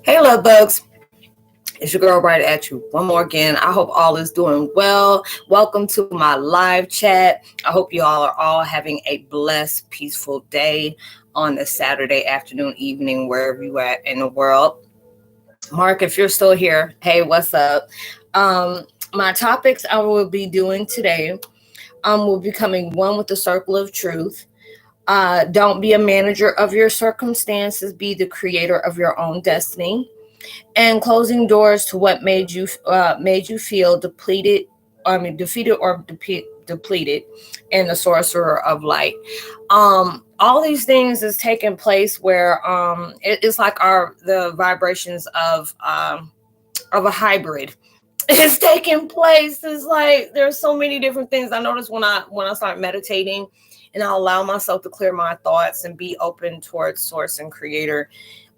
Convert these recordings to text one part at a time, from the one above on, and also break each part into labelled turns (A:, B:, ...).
A: Hey, love bugs. It's your girl right at you one more again. I hope all is doing well. Welcome to my live chat. I hope you all are all having a blessed, peaceful day on a Saturday afternoon, evening, wherever you at in the world. Mark, if you're still here, hey, what's up? My topics I will be doing today will be becoming one with the circle of truth. Don't be a manager of your circumstances. Be the creator of your own destiny. And closing doors to what made you feel depleted. I mean, defeated or depleted. And the Sorcerer of Light. All these things is taking place where it's like the vibrations of a hybrid. It's taking place. It's like there's so many different things. I notice when I start meditating and I allow myself to clear my thoughts and be open towards source and creator,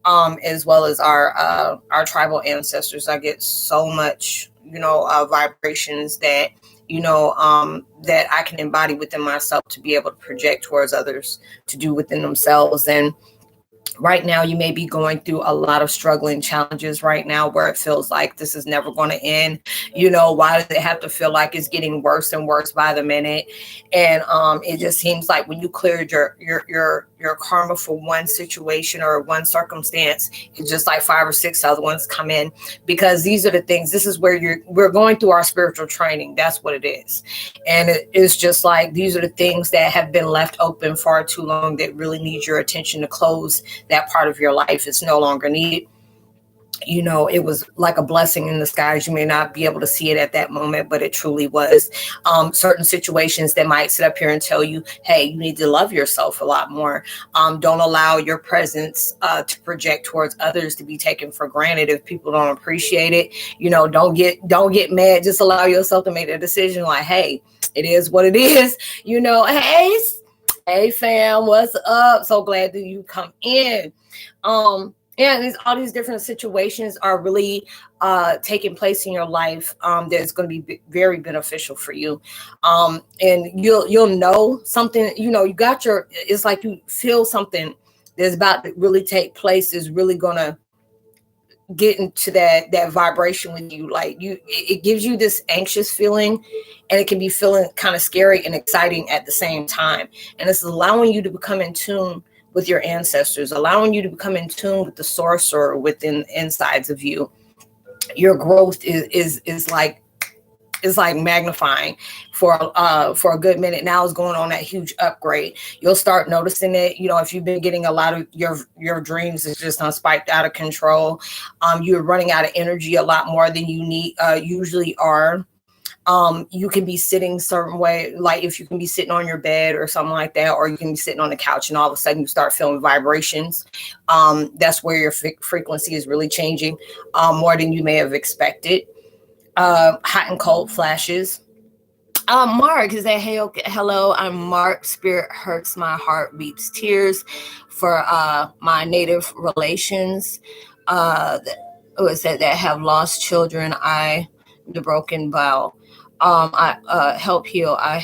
A: as well as our tribal ancestors. I get so much, vibrations that that I can embody within myself to be able to project towards others to do within themselves. And right now you may be going through a lot of struggling challenges right now where it feels like this is never going to end. Why does it have to feel like it's getting worse and worse by the minute? And it just seems like when you cleared your karma for one situation or one circumstance, it's just like 5 or 6 other ones come in, because these are the things. This is where we're going through our spiritual training. That's what it is. And it's just like these are the things that have been left open far too long that really need your attention to close. That part of your life is no longer needed. It was like a blessing in disguise. You may not be able to see it at that moment, but it truly was. Certain situations that might sit up here and tell you, hey, you need to love yourself a lot more. Don't allow your presence to project towards others to be taken for granted. If people don't appreciate it, don't get mad. Just allow yourself to make a decision like, hey, it is what it is. Hey fam, what's up? So glad that you come in. Yeah, all these different situations are really taking place in your life that's going to be very beneficial for you. And you'll know something, you got it's like you feel something that's about to really take place is really going to get into that vibration with you. Like it gives you this anxious feeling, and it can be feeling kind of scary and exciting at the same time. And it's allowing you to become in tune with your ancestors, allowing you to become in tune with the sorcerer within insides of you. Your growth is like magnifying for a good minute now. Is going on that huge upgrade. You'll start noticing it. If you've been getting a lot of your dreams is just spiked out of control, you're running out of energy a lot more than you usually are. You can be sitting certain way, like if you can be sitting on your bed or something like that, or you can be sitting on the couch and all of a sudden you start feeling vibrations. That's where your frequency is really changing more than you may have expected. Hot and cold flashes. Mark, is that hey? Okay, hello, I'm Mark. Spirit hurts my heart, weeps tears for my native relations. That have lost children. The broken bow. I help heal. I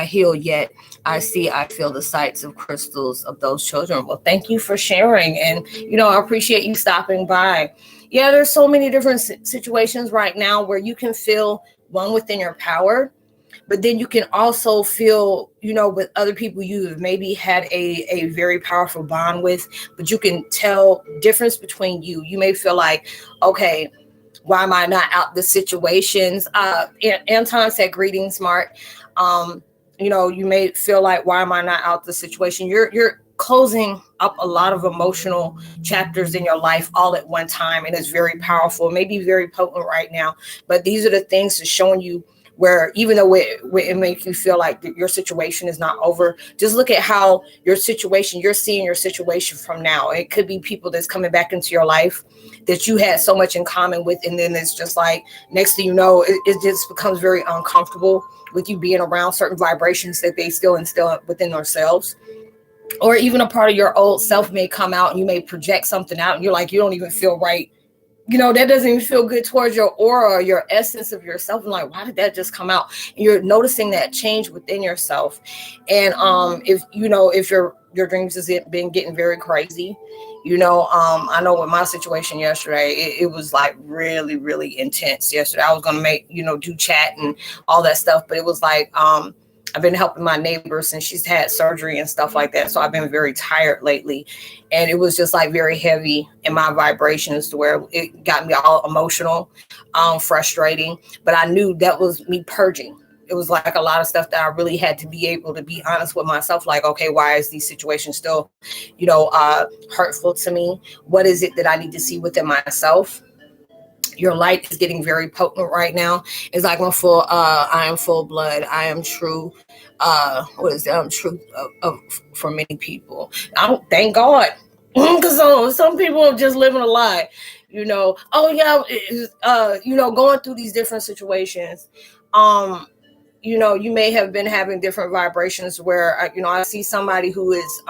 A: heal, yet I feel the sights of crystals of those children. Well, thank you for sharing. And, I appreciate you stopping by. Yeah, there's so many different situations right now where you can feel one within your power, but then you can also feel, with other people you have maybe had a very powerful bond with, but you can tell difference between you. You may feel like, okay, why am I not out the situations? Anton said, greetings, Mark. You may feel like, why am I not out the situation? You're closing up a lot of emotional chapters in your life all at one time. And it's very powerful, maybe very potent right now. But these are the things that's showing you where, even though it makes you feel like your situation is not over, just look at how you're seeing your situation from now. It could be people that's coming back into your life that you had so much in common with. And then it's just like, next thing you know, it just becomes very uncomfortable with you being around certain vibrations that they still instill within themselves. Or even a part of your old self may come out and you may project something out and you're like, you don't even feel right. That doesn't even feel good towards your aura, your essence of yourself. And like, why did that just come out? And you're noticing that change within yourself. And if you're your dreams has been getting very crazy. I know with my situation yesterday, it was like really, really intense yesterday. I was going to do chat and all that stuff, but it was like, I've been helping my neighbor since she's had surgery and stuff like that. So I've been very tired lately, and it was just like very heavy in my vibrations to where it got me all emotional, frustrating, but I knew that was me purging. It was like a lot of stuff that I really had to be able to be honest with myself. Like, okay, why is these situations still, hurtful to me? What is it that I need to see within myself? Your light is getting very potent right now. It's like I am full blood. I am true. What is that? I'm true for many people. I don't thank God. Because some people are just living a lie, oh yeah, going through these different situations. You may have been having different vibrations where, I see somebody who is,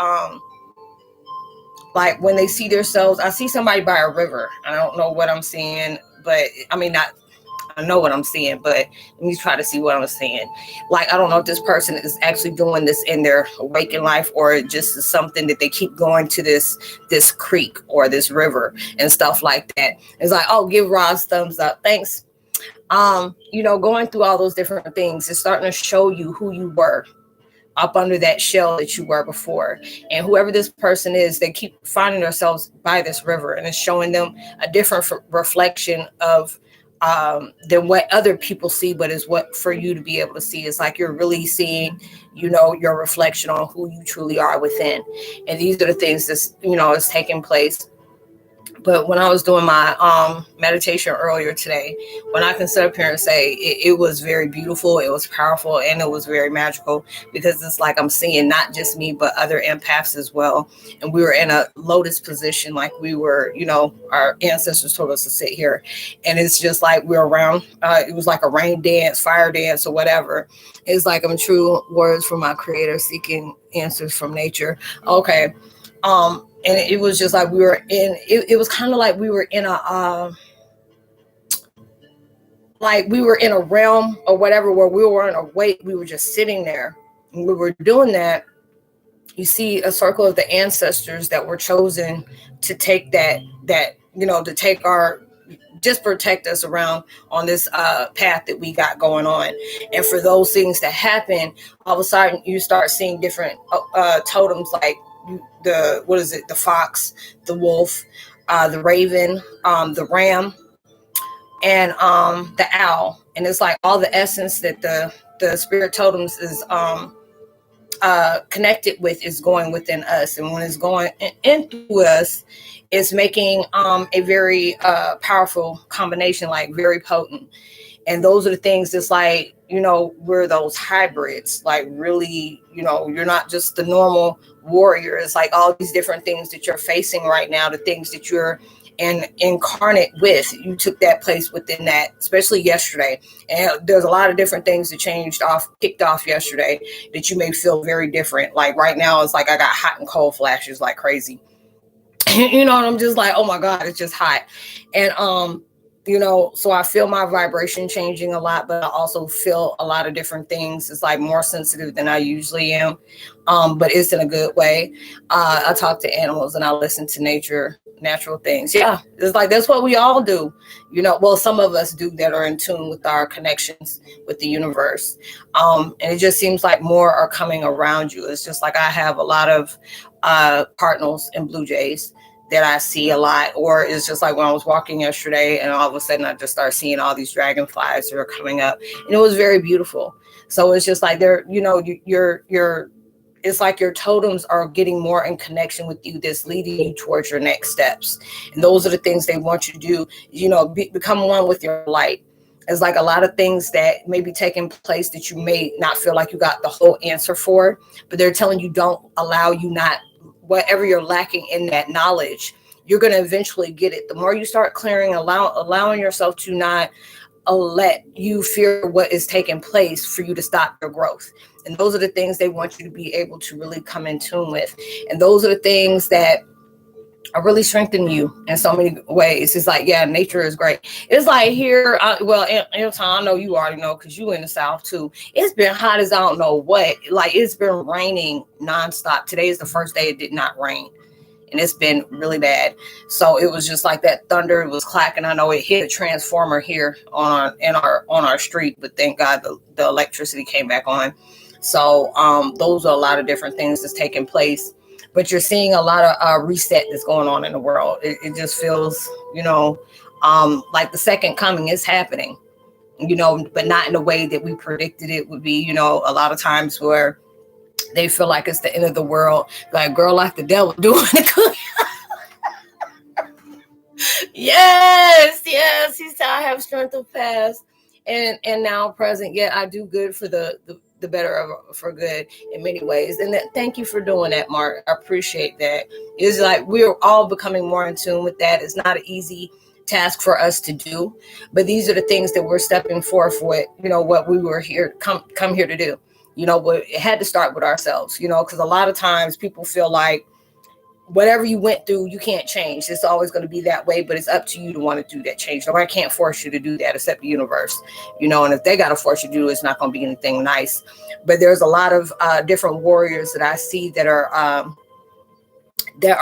A: like when they see themselves, I see somebody by a river. I don't know what I'm seeing, but I know what I'm seeing, but let me try to see what I'm seeing. Like, I don't know if this person is actually doing this in their waking life, or just is something that they keep going to this creek or this river and stuff like that. It's like, oh, give Roz thumbs up. Thanks. Going through all those different things is starting to show you who you were up under that shell that you were before. And whoever this person is, they keep finding themselves by this river, and it's showing them a different reflection of than what other people see, but is what for you to be able to see. It's like you're really seeing, your reflection on who you truly are within. And these are the things that's, is taking place. But when I was doing my meditation earlier today, when I can sit up here and say it was very beautiful, it was powerful, and it was very magical, because it's like I'm seeing not just me, but other empaths as well. And we were in a lotus position, like we were, our ancestors told us to sit here. And it's just like we're around, it was like a rain dance, fire dance, or whatever. It's like I'm true words from my creator, seeking answers from nature. Okay. And it was just like we were in, it was kind of like we were in a realm or whatever, where we weren't awake. We were just sitting there, and we were doing that. You see a circle of the ancestors that were chosen to take to take just protect us around on this path that we got going on. And for those things to happen, all of a sudden you start seeing different totems, like the fox, the wolf, the raven, the ram, and the owl. And it's like all the essence that the spirit totems is connected with is going within us. And when it's going into us, it's making a very powerful combination, like very potent. And those are the things that's like, we're those hybrids, like really, you're not just the normal warrior. It's like all these different things that you're facing right now, the things that you're incarnate with. You took that place within that, especially yesterday. And there's a lot of different things that kicked off yesterday that you may feel very different. Like right now, it's like I got hot and cold flashes like crazy. And I'm just like, oh my God, it's just hot. And, so I feel my vibration changing a lot, but I also feel a lot of different things. It's like more sensitive than I usually am. But it's in a good way. I talk to animals and I listen to natural things. Yeah. It's like, that's what we all do. Well, some of us do that are in tune with our connections with the universe. And it just seems like more are coming around you. It's just like I have a lot of cardinals and blue jays that I see a lot. Or it's just like when I was walking yesterday and all of a sudden I just start seeing all these dragonflies that are coming up, and it was very beautiful. So it's just like it's like your totems are getting more in connection with you, that's leading you towards your next steps. And those are the things they want you to do, become one with your light. It's like a lot of things that may be taking place that you may not feel like you got the whole answer for, but they're telling you, don't allow you not, whatever you're lacking in that knowledge, you're going to eventually get it. The more you start clearing, allowing yourself to not let you fear what is taking place for you to stop your growth. And those are the things they want you to be able to really come in tune with. And those are the things that are really strengthening you in so many ways. It's like, yeah, nature is great. It's like here, well, in time, I know you already know because you in the South too. It's been hot as I don't know what. Like, it's been raining nonstop. Today is the first day it did not rain, and it's been really bad. So it was just like that thunder was clacking. I know it hit a transformer here on our street, but thank God the electricity came back on. So those are a lot of different things that's taking place. But you're seeing a lot of reset that's going on in the world. It just feels, like the second coming is happening, but not in the way that we predicted it would be. A lot of times where they feel like it's the end of the world, like, girl, like the devil doing it. Yes, he said, I have strength of past and now present, yet I do good for the better of for good in many ways. And thank you for doing that, Mark. I appreciate that. It's like we're all becoming more in tune with that. It's not an easy task for us to do, but these are the things that we're stepping forth with, what we were here come here to do. It had to start with ourselves, because a lot of times people feel like whatever you went through, you can't change. It's always going to be that way, but it's up to you to want to do that change. Nobody can't force you to do that except the universe, and if they got to force you to do it, it's not going to be anything nice. But there's a lot of different warriors that I see that are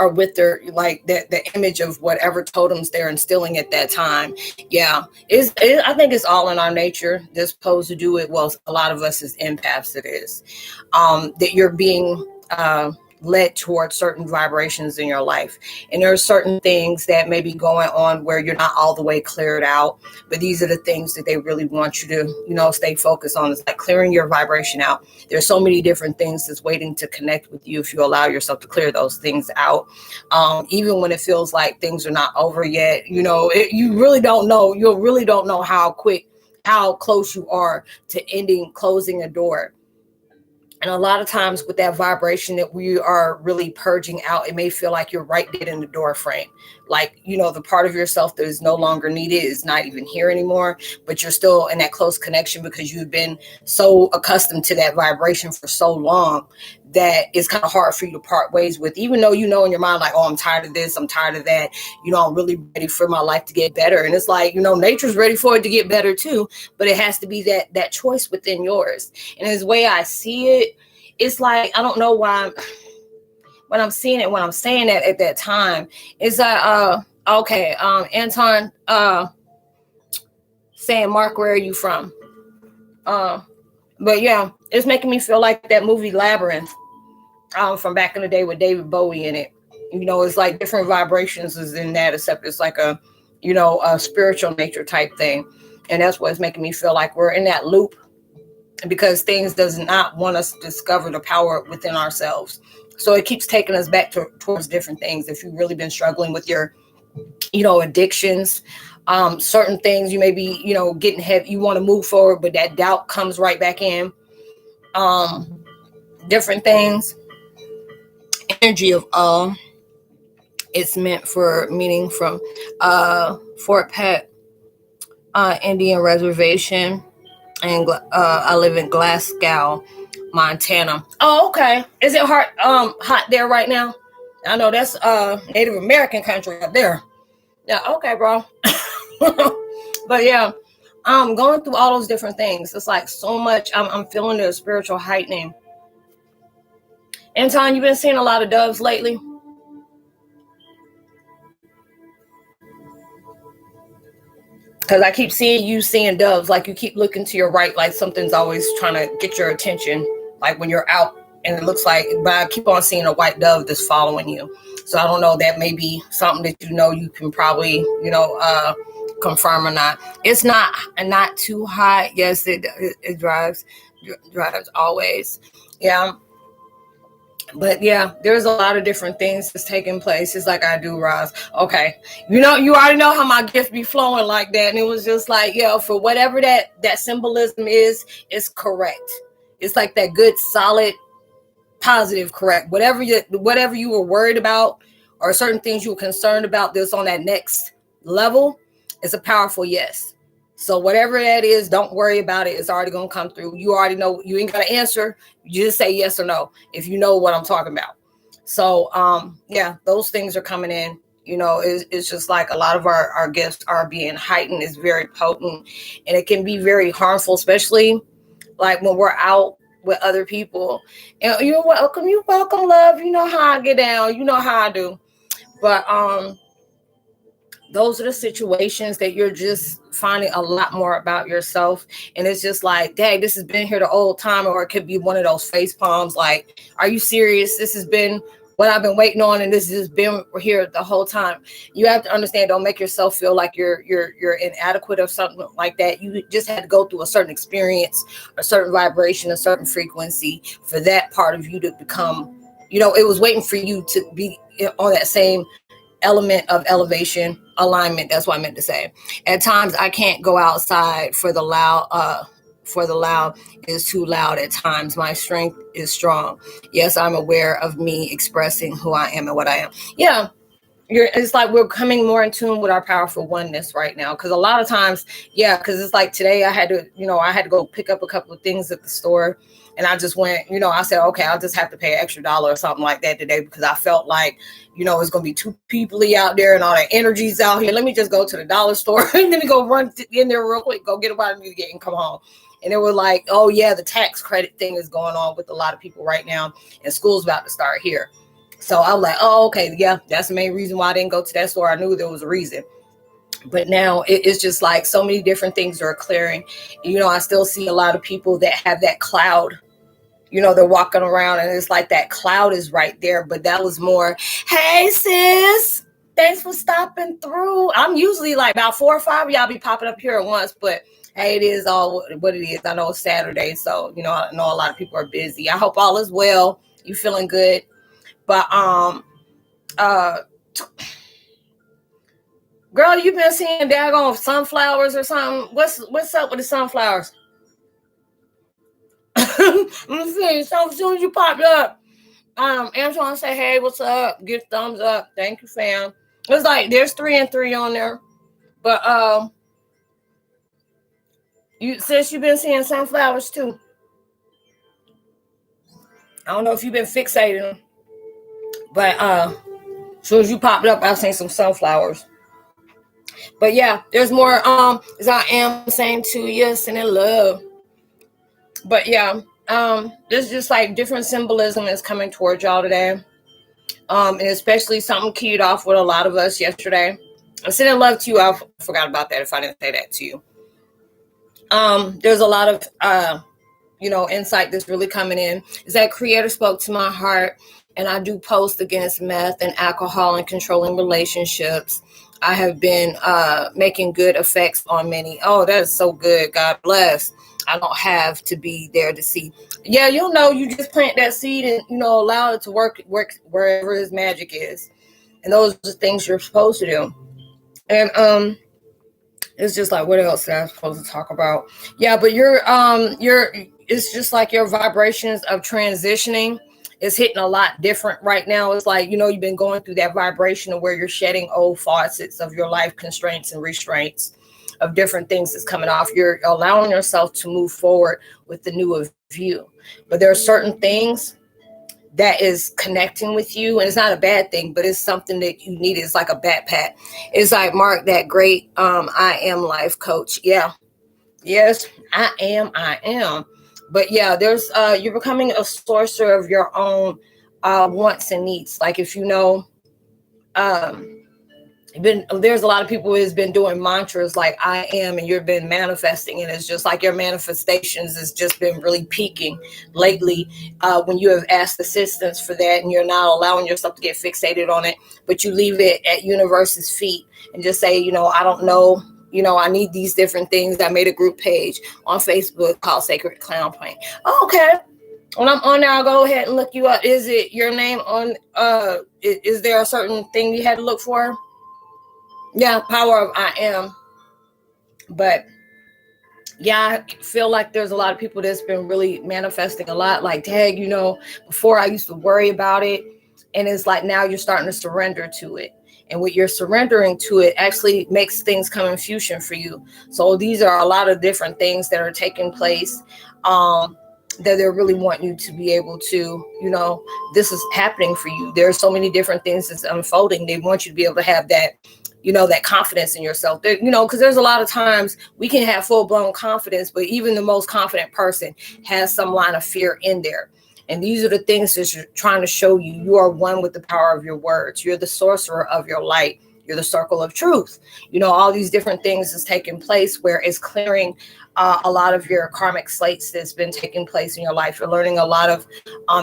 A: with their, like, the image of whatever totems they're instilling at that time. Yeah, I think it's all in our nature. They're supposed to do it. Well, a lot of us as empaths, it is that you're being led towards certain vibrations in your life, and there are certain things that may be going on where you're not all the way cleared out, but these are the things that they really want you to stay focused on. It's like clearing your vibration out. There's so many different things that's waiting to connect with you if you allow yourself to clear those things out, even when it feels like things are not over yet. You really don't know. You really don't know how close you are to closing a door. And a lot of times with that vibration that we are really purging out, it may feel like you're right dead in the door frame. Like, the part of yourself that is no longer needed is not even here anymore, but you're still in that close connection because you've been so accustomed to that vibration for so long that it's kind of hard for you to part ways with, even though in your mind, like, oh, I'm tired of this, I'm tired of that, I'm really ready for my life to get better. And it's like, nature's ready for it to get better too, but it has to be that choice within yours. And the way I see it, it's like, I don't know why when I'm seeing it, when I'm saying that at that time, is that okay, Anton saying, Mark, where are you from? But yeah, it's making me feel like that movie Labyrinth from back in the day with David Bowie in it. It's like different vibrations is in that, except it's like a spiritual nature type thing. And that's what it's making me feel like we're in that loop, because things does not want us to discover the power within ourselves. So it keeps taking us back towards different things. If you've really been struggling with your, addictions, certain things, you may be, getting heavy, you want to move forward, but that doubt comes right back in. Different things. Energy of it's meant for meaning from Fort Peck Indian Reservation, and I live in Glasgow, Montana. Oh, okay. Is it hot there right now? I know that's Native American country up there. Yeah, okay, bro. But yeah, I'm going through all those different things. It's like so much. I'm feeling the spiritual heightening. Anton, you been seeing a lot of doves lately? Because I keep seeing you seeing doves, like you keep looking to your right, like something's always trying to get your attention, like when you're out, and it looks like, but I keep on seeing a white dove that's following you. So I don't know, that may be something that you can probably confirm or not. It's not too hot. Yes, it drives always. Yeah. But yeah, there's a lot of different things that's taking place. It's like I do, Roz. Okay. You already know how my gift be flowing like that. And it was just like, for whatever that symbolism is, it's correct. It's like that good, solid, positive, correct. Whatever you were worried about, or certain things you were concerned about that's on that next level, it's a powerful yes. So whatever that is, don't worry about it. It's already going to come through. You already know. You ain't got to answer. You just say yes or no if you know what I'm talking about. So yeah, those things are coming in. It's just like a lot of our gifts are being heightened. Is very potent, and it can be very harmful, especially like when we're out with other people. And you're welcome, love. You know how I get down. You know how I do. But those are the situations that you're just finding a lot more about yourself. And it's just like, dang, this has been here the old time. Or it could be one of those face palms. Like, are you serious? This has been what I've been waiting on, and this has been here the whole time. You have to understand, don't make yourself feel like you're inadequate or something like that. You just had to go through a certain experience, a certain vibration, a certain frequency for that part of you to become, it was waiting for you to be on that same element of elevation alignment. That's what I meant to say. At times I can't go outside for the loud is too loud. At times my strength is strong. Yes, I'm aware of me expressing who I am and what I am. Yeah, it's like we're coming more in tune with our powerful oneness right now. Because a lot of times, because it's like today I had to go pick up a couple of things at the store. And I just went, I said, okay, I'll just have to pay an extra $1 or something like that today, because I felt like, it's going to be too people-y out there and all that energy's out here. Let me just go to the dollar store and let me go run in there real quick, go get what I need to get and come home. And they were like, oh, yeah, the tax credit thing is going on with a lot of people right now. And school's about to start here. So I was like, oh, okay, yeah, that's the main reason why I didn't go to that store. I knew there was a reason. But now it's just like so many different things are clearing. I still see a lot of people that have that cloud. They're walking around and it's like that cloud is right there. But that was more, hey, sis, thanks for stopping through. I'm usually like about 4 or 5 of y'all be popping up here at once. But hey, it is all what it is. I know it's Saturday. So, I know a lot of people are busy. I hope all is well. You feeling good? But, girl, you been seeing daggone sunflowers or something? What's up with the sunflowers? I'm saying, so as soon as you popped up, Antoine say, hey, what's up? Give thumbs up. Thank you, fam. It's like there's 3 and 3 on there. But since you've been seeing sunflowers too. I don't know if you've been fixating them. But as soon as you popped up, I've seen some sunflowers. But yeah, there's more as I am saying to you, sending love. But yeah, there's just like different symbolism is coming towards y'all today. And especially something keyed off with a lot of us yesterday. I'm sending love to you. I forgot about that if I didn't say that to you. There's a lot of insight that's really coming in. Is that Creator spoke to my heart, and I do post against meth and alcohol and controlling relationships. I have been making good effects on many. Oh, that is so good. God bless. I don't have to be there to see. Yeah, you just plant that seed and, allow it to work wherever his magic is. And those are things you're supposed to do. And it's just like, what else am I supposed to talk about? Yeah, but it's just like your vibrations of transitioning is hitting a lot different right now. It's like, you've been going through that vibration of where you're shedding old faucets of your life constraints and restraints of different things that's coming off. You're allowing yourself to move forward with the new of you. But there are certain things that is connecting with you, and it's not a bad thing, but it's something that you need. It's like a backpack. It's like Mark, that great I am life coach. Yeah. Yes, I am. But yeah, there's you're becoming a sorcerer of your own wants and needs. Like if there's a lot of people who's been doing mantras like I am, and you've been manifesting, and it's just like your manifestations has just been really peaking lately when you have asked assistance for that, and you're not allowing yourself to get fixated on it, but you leave it at universe's feet and just say, I don't know, I need these different things. I made a group page on Facebook called Sacred Clown Paint. Oh, okay. When I'm on there, I'll go ahead and look you up. Is it your name on is there a certain thing you had to look for? Yeah, power of I am. But yeah, I feel like there's a lot of people that's been really manifesting a lot. Like, dang, before I used to worry about it. And it's like now you're starting to surrender to it. And what you're surrendering to it actually makes things come in fusion for you. So these are a lot of different things that are taking place. that they're really wanting you to be able to, this is happening for you. There are so many different things that's unfolding. They want you to be able to have that, that confidence in yourself. Because there's a lot of times we can have full-blown confidence, but even the most confident person has some line of fear in there. And these are the things that you're trying to show you. You are one with the power of your words. You're the sorcerer of your light. You're the circle of truth. All these different things is taking place where it's clearing a lot of your karmic slates that's been taking place in your life. You're learning a lot of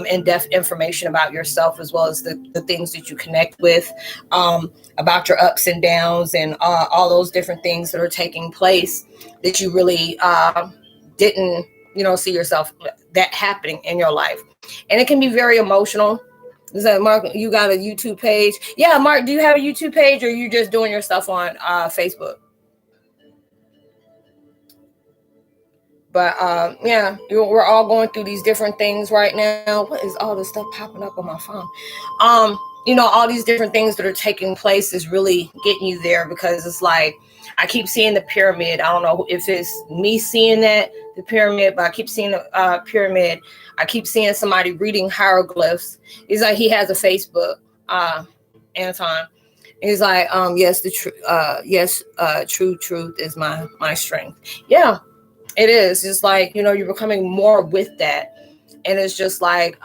A: in-depth information about yourself, as well as the things that you connect with, about your ups and downs, and all those different things that are taking place that you really didn't, see yourself that happening in your life. And it can be very emotional. Is that Mark? You got a YouTube page? Yeah, Mark, do you have a YouTube page, or are you just doing your stuff on Facebook? But yeah, we're all going through these different things right now. What is all this stuff popping up on my phone? All these different things that are taking place is really getting you there, because it's like I keep seeing the pyramid. I don't know if it's me seeing the pyramid, but I keep seeing the pyramid. I keep seeing somebody reading hieroglyphs. It's like he has a Facebook, Anton. He's like, yes, true truth is my strength. Yeah. It is. It's like, you're becoming more with that. And it's just like,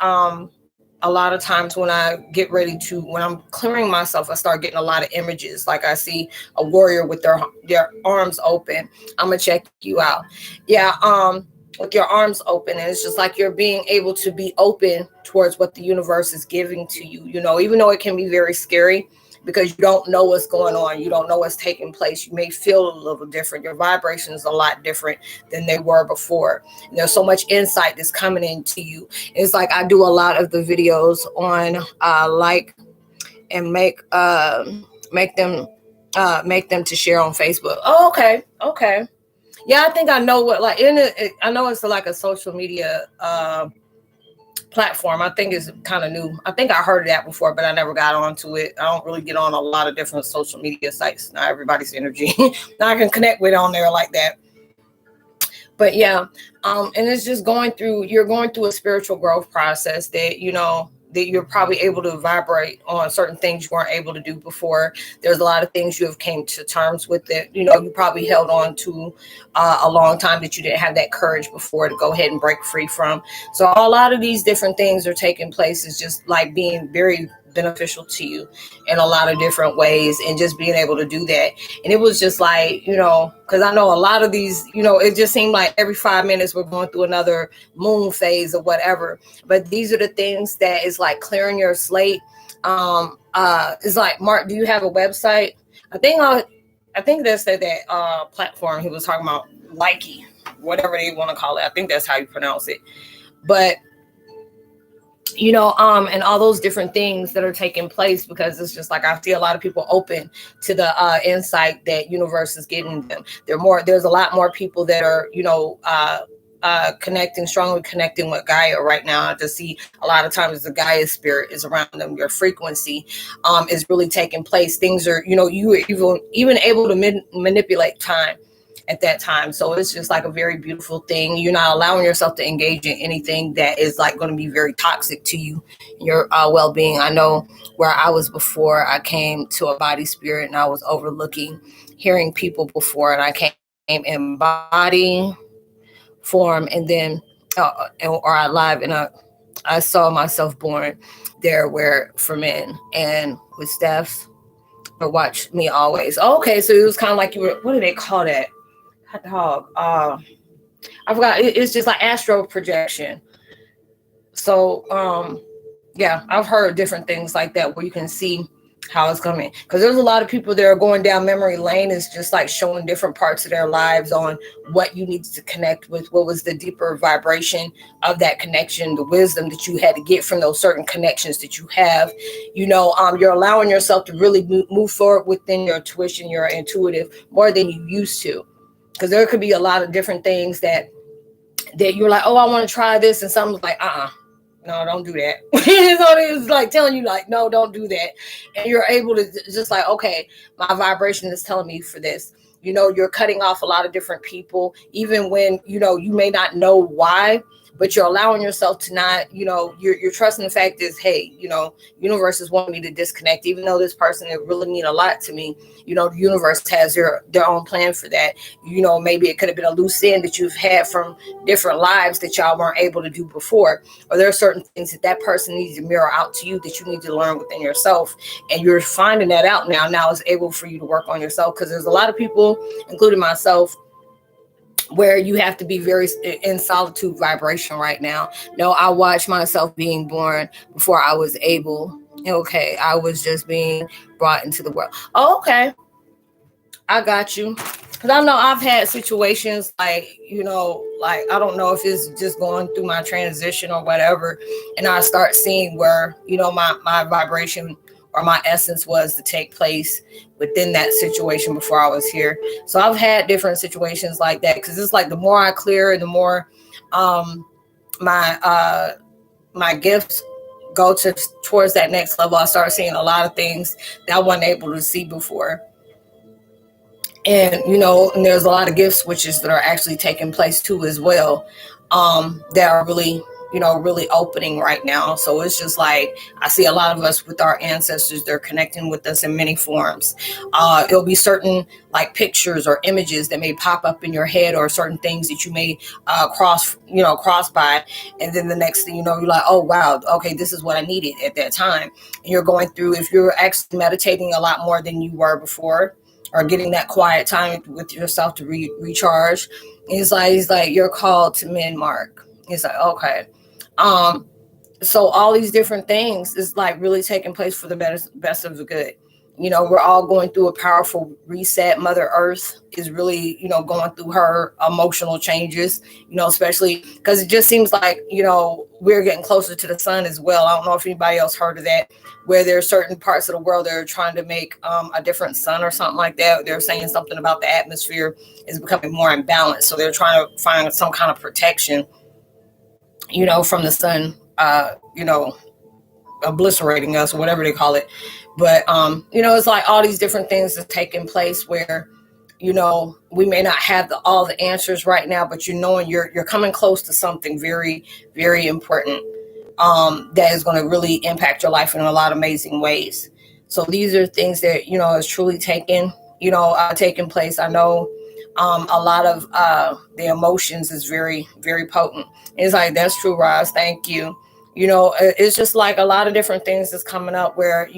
A: a lot of times when I'm clearing myself, I start getting a lot of images. Like I see a warrior with their arms open. I'm going to check you out. Yeah. With your arms open. And it's just like you're being able to be open towards what the universe is giving to you, even though it can be very scary, because you don't know what's going on. You don't know what's taking place. You may feel a little different. Your vibration is a lot different than they were before. And there's so much insight that's coming into you. It's like I do a lot of the videos on like and make them to share on Facebook. Oh, okay. Okay. Yeah, I think I know what, like, I know it's like a social media platform. I think it's kind of new. I think I heard of that before, but I never got onto it. I don't really get on a lot of different social media sites. Not everybody's energy. Now I can connect with on there like that. But yeah, and it's just you're going through a spiritual growth process that, that you're probably able to vibrate on certain things you weren't able to do before. There's a lot of things you have came to terms with that, you probably held on to a long time that you didn't have that courage before to go ahead and break free from. So a lot of these different things are taking place. Is just like being very beneficial to you in a lot of different ways, and just being able to do that. And it was just like, because I know a lot of these, it just seemed like every 5 minutes we're going through another moon phase or whatever. But these are the things that is like clearing your slate. It's like, Mark, do you have a website? I think that's that platform he was talking about, Likey, whatever they want to call it. I think that's how you pronounce it. But and all those different things that are taking place, because it's just like I see a lot of people open to the insight that universe is giving them. There's a lot more people that are, strongly connecting with Gaia right now. I just see a lot of times the Gaia spirit is around them. Your frequency is really taking place. Things are, you are even able to manipulate time at that time. So it's just like a very beautiful thing. You're not allowing yourself to engage in anything that is like going to be very toxic to you, your well-being. I know where I was before I came to a body spirit, and I was overlooking hearing people before, and I came in body form, and then or I live, and I saw myself born there where for men, and with Steph or watch me always. Okay, so it was kind of like you were, what do they call that? Hot dog. I forgot. It's just like astral projection. So yeah, I've heard different things like that where you can see how it's coming, because there's a lot of people that are going down memory lane. Is just like showing different parts of their lives on what you need to connect with, what was the deeper vibration of that connection, the wisdom that you had to get from those certain connections that you have. You're allowing yourself to really move forward within your intuition, your intuitive, more than you used to, because there could be a lot of different things that you're like, oh, I want to try this, and someone's like, no, don't do that. So it's like telling you, like, no, don't do that. And you're able to just like, okay, my vibration is telling me for this. You're cutting off a lot of different people, even when, you may not know why, but you're allowing yourself to not, you're trusting the fact is, hey, universe is wanting me to disconnect, even though this person, it really mean a lot to me. The universe has their own plan for that. Maybe it could have been a loose end that you've had from different lives that y'all weren't able to do before, or there are certain things that person needs to mirror out to you that you need to learn within yourself, and you're finding that out now it's able for you to work on yourself, because there's a lot of people, including myself, where you have to be very in solitude vibration right now. No, I watched myself being born before I was able. Okay, I was just being brought into the world. Oh, okay, I got you. Because I know I've had situations like, like, I don't know if it's just going through my transition or whatever, and I start seeing where, my vibration or my essence was to take place within that situation before I was here. So I've had different situations like that, because it's like the more I clear, the more my gifts go towards that next level. I start seeing a lot of things that I wasn't able to see before. And, and there's a lot of gift switches that are actually taking place too as well, that are really, really opening right now. So it's just like, I see a lot of us with our ancestors, they're connecting with us in many forms. It'll be certain like pictures or images that may pop up in your head, or certain things that you may cross by. And then the next thing you know, you're like, oh, wow, okay, this is what I needed at that time. And you're going through, if you're actually meditating a lot more than you were before, or getting that quiet time with yourself to recharge. He's like, you're called to mend, Mark. He's like, okay. So all these different things is like really taking place for the best of the good. We're all going through a powerful reset. Mother Earth is really, going through her emotional changes, especially because it just seems like, we're getting closer to the sun as well. I don't know if anybody else heard of that, where there are certain parts of the world that are trying to make a different sun or something like that. They're saying something about the atmosphere is becoming more imbalanced. So they're trying to find some kind of protection, from the sun, obliterating us, or whatever they call it. But, it's like all these different things are taking place where, we may not have all the answers right now, but you're coming close to something very, very important, that is going to really impact your life in a lot of amazing ways. So these are things that, is truly taking place. I know a lot of the emotions is very, very potent. It's like, that's true, Roz. Thank you. It's just like a lot of different things that's coming up where,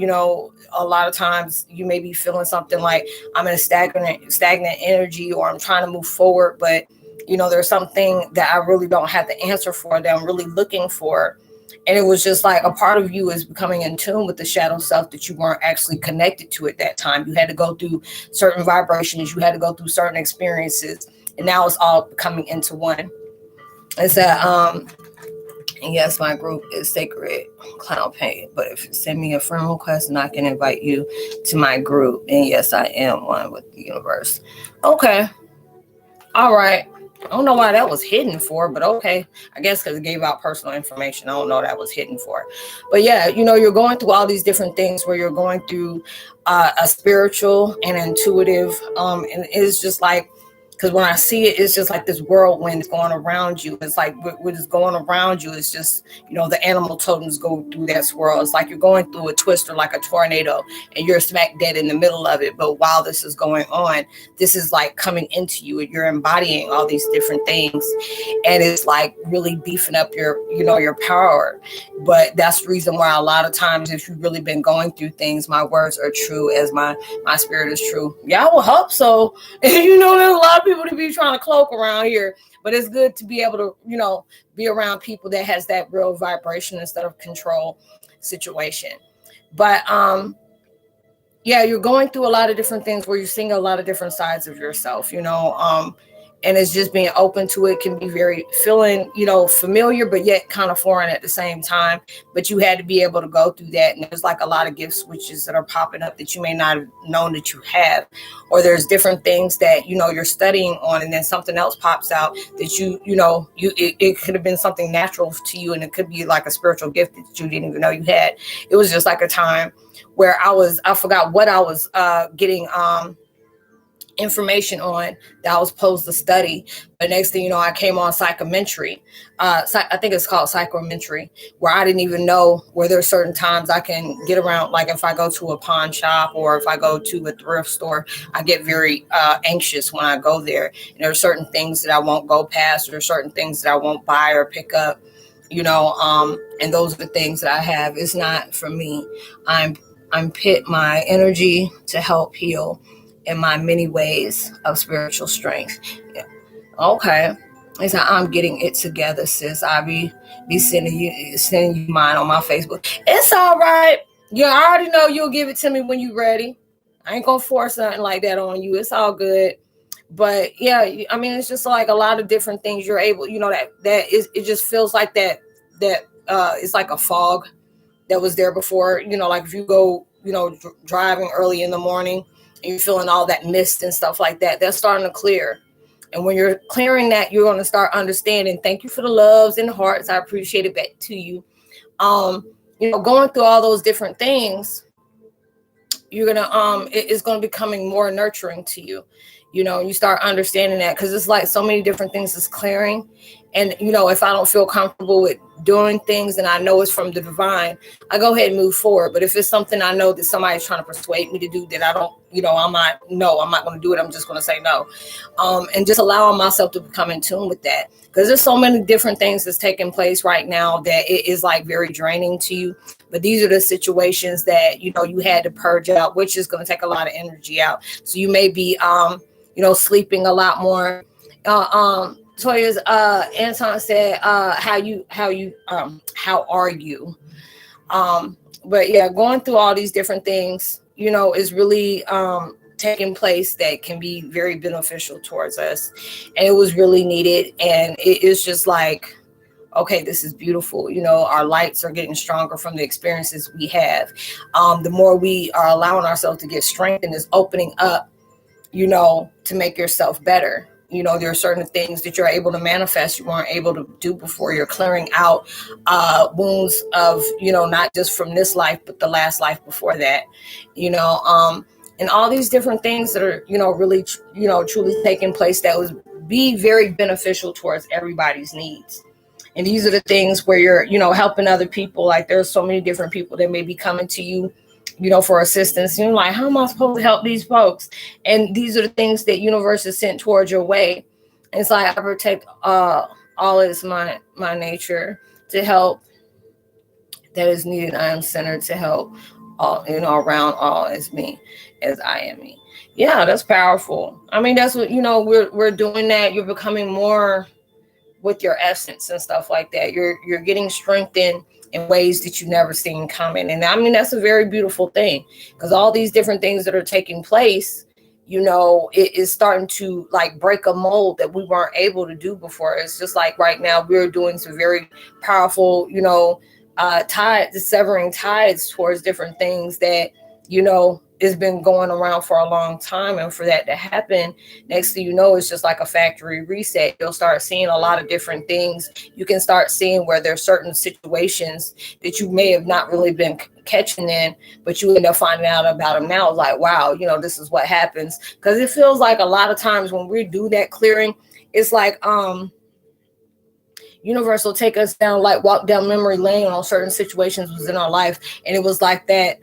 A: a lot of times you may be feeling something like I'm in a stagnant energy, or I'm trying to move forward, but, there's something that I really don't have the answer for, that I'm really looking for. And it was just like a part of you is becoming in tune with the shadow self that you weren't actually connected to at that time. You had to go through certain vibrations. You had to go through certain experiences. And now it's all coming into one. It's that, and yes, my group is Sacred Cloud Paint. But if you send me a friend request, and I can invite you to my group. And yes, I am one with the universe. Okay. All right. I don't know why that was hidden for, but okay. I guess because it gave out personal information. I don't know what that was hidden for. But yeah, you're going through all these different things where you're going through a spiritual and intuitive. And it's just like, because when I see it, it's just like this whirlwind going around you. It's like what is going around you is just, the animal totems go through that swirl. It's like you're going through a twister, like a tornado, and you're smack dead in the middle of it. But while this is going on, this is like coming into you, and you're embodying all these different things. And it's like really beefing up your power. But that's the reason why a lot of times, if you've really been going through things, my words are true as my spirit is true. Yeah, I will hope so. There's a lot of people to be trying to cloak around here, but it's good to be able to, be around people that has that real vibration instead of control situation. But, yeah, you're going through a lot of different things where you're seeing a lot of different sides of yourself, and it's just being open to it can be very feeling, familiar, but yet kind of foreign at the same time. But you had to be able to go through that. And there's like a lot of gift switches that are popping up that you may not have known that you have, or there's different things that, you're studying on, and then something else pops out that it could have been something natural to you. And it could be like a spiritual gift that you didn't even know you had. It was just like a time where I forgot what I was getting, information on that I was supposed to study. But next thing you know, I came on psychometry. I think it's called psychometry, where I didn't even know where there's certain times I can get around. Like if I go to a pawn shop or if I go to a thrift store, I get very anxious when I go there. And there are certain things that I won't go past, or certain things that I won't buy or pick up, and those are the things that I have. It's not for me. I'm pit my energy to help heal in my many ways of spiritual strength. Yeah. Okay. It's like, I'm getting it together, sis. I be sending you mine on my Facebook. It's all right. Yeah, I already know you'll give it to me when you're ready. I ain't gonna force something like that on you. It's all good. But yeah, I mean, it's just like a lot of different things you're able, that is, it just feels like that it's like a fog that was there before, like if you go, driving early in the morning and you're feeling all that mist and stuff like that, that's starting to clear. And when you're clearing that, you're going to start understanding. Thank you for the loves and the hearts. I appreciate it back to you. Going through all those different things, you're going to, it's going to be becoming more nurturing to you. You start understanding that, because it's like so many different things is clearing. And, if I don't feel comfortable with doing things and I know it's from the divine, I go ahead and move forward. But if it's something I know that somebody's trying to persuade me to do that I don't, I'm not going to do it. I'm just going to say no. And just allowing myself to become in tune with that. Because there's so many different things that's taking place right now that it is like very draining to you. But these are the situations that, you had to purge out, which is going to take a lot of energy out. So you may be, sleeping a lot more. Toya's Anton said, how are you? But yeah, going through all these different things, is really taking place that can be very beneficial towards us. And it was really needed. And it is just like, okay, this is beautiful. Our lights are getting stronger from the experiences we have. The more we are allowing ourselves to get strengthened is opening up, to make yourself better. There are certain things that you're able to manifest you weren't able to do before. You're clearing out wounds of, not just from this life, but the last life before that, and all these different things that are, really, truly taking place that would be very beneficial towards everybody's needs. And these are the things where you're, helping other people. Like there's so many different people that may be coming to you, for assistance. You're like, how am I supposed to help these folks? And these are the things that universe is sent towards your way. And it's like, I protect all is my nature to help that is needed. I am centered to help all, around all as me, as I am me. Yeah, that's powerful. I mean, that's what, we're doing that. You're becoming more with your essence and stuff like that. You're getting strengthened in ways that you've never seen coming. And I mean, that's a very beautiful thing, because all these different things that are taking place, it is starting to like break a mold that we weren't able to do before. It's just like right now we're doing some very powerful, tides, severing tides towards different things that, it's been going around for a long time. And for that to happen, next thing you know, it's just like a factory reset. You'll start seeing a lot of different things. You can start seeing where there's certain situations that you may have not really been catching in, but you end up finding out about them now. Like, wow, this is what happens. Because it feels like a lot of times when we do that clearing, it's like universe will take us down, like walk down memory lane on certain situations within our life. And it was like that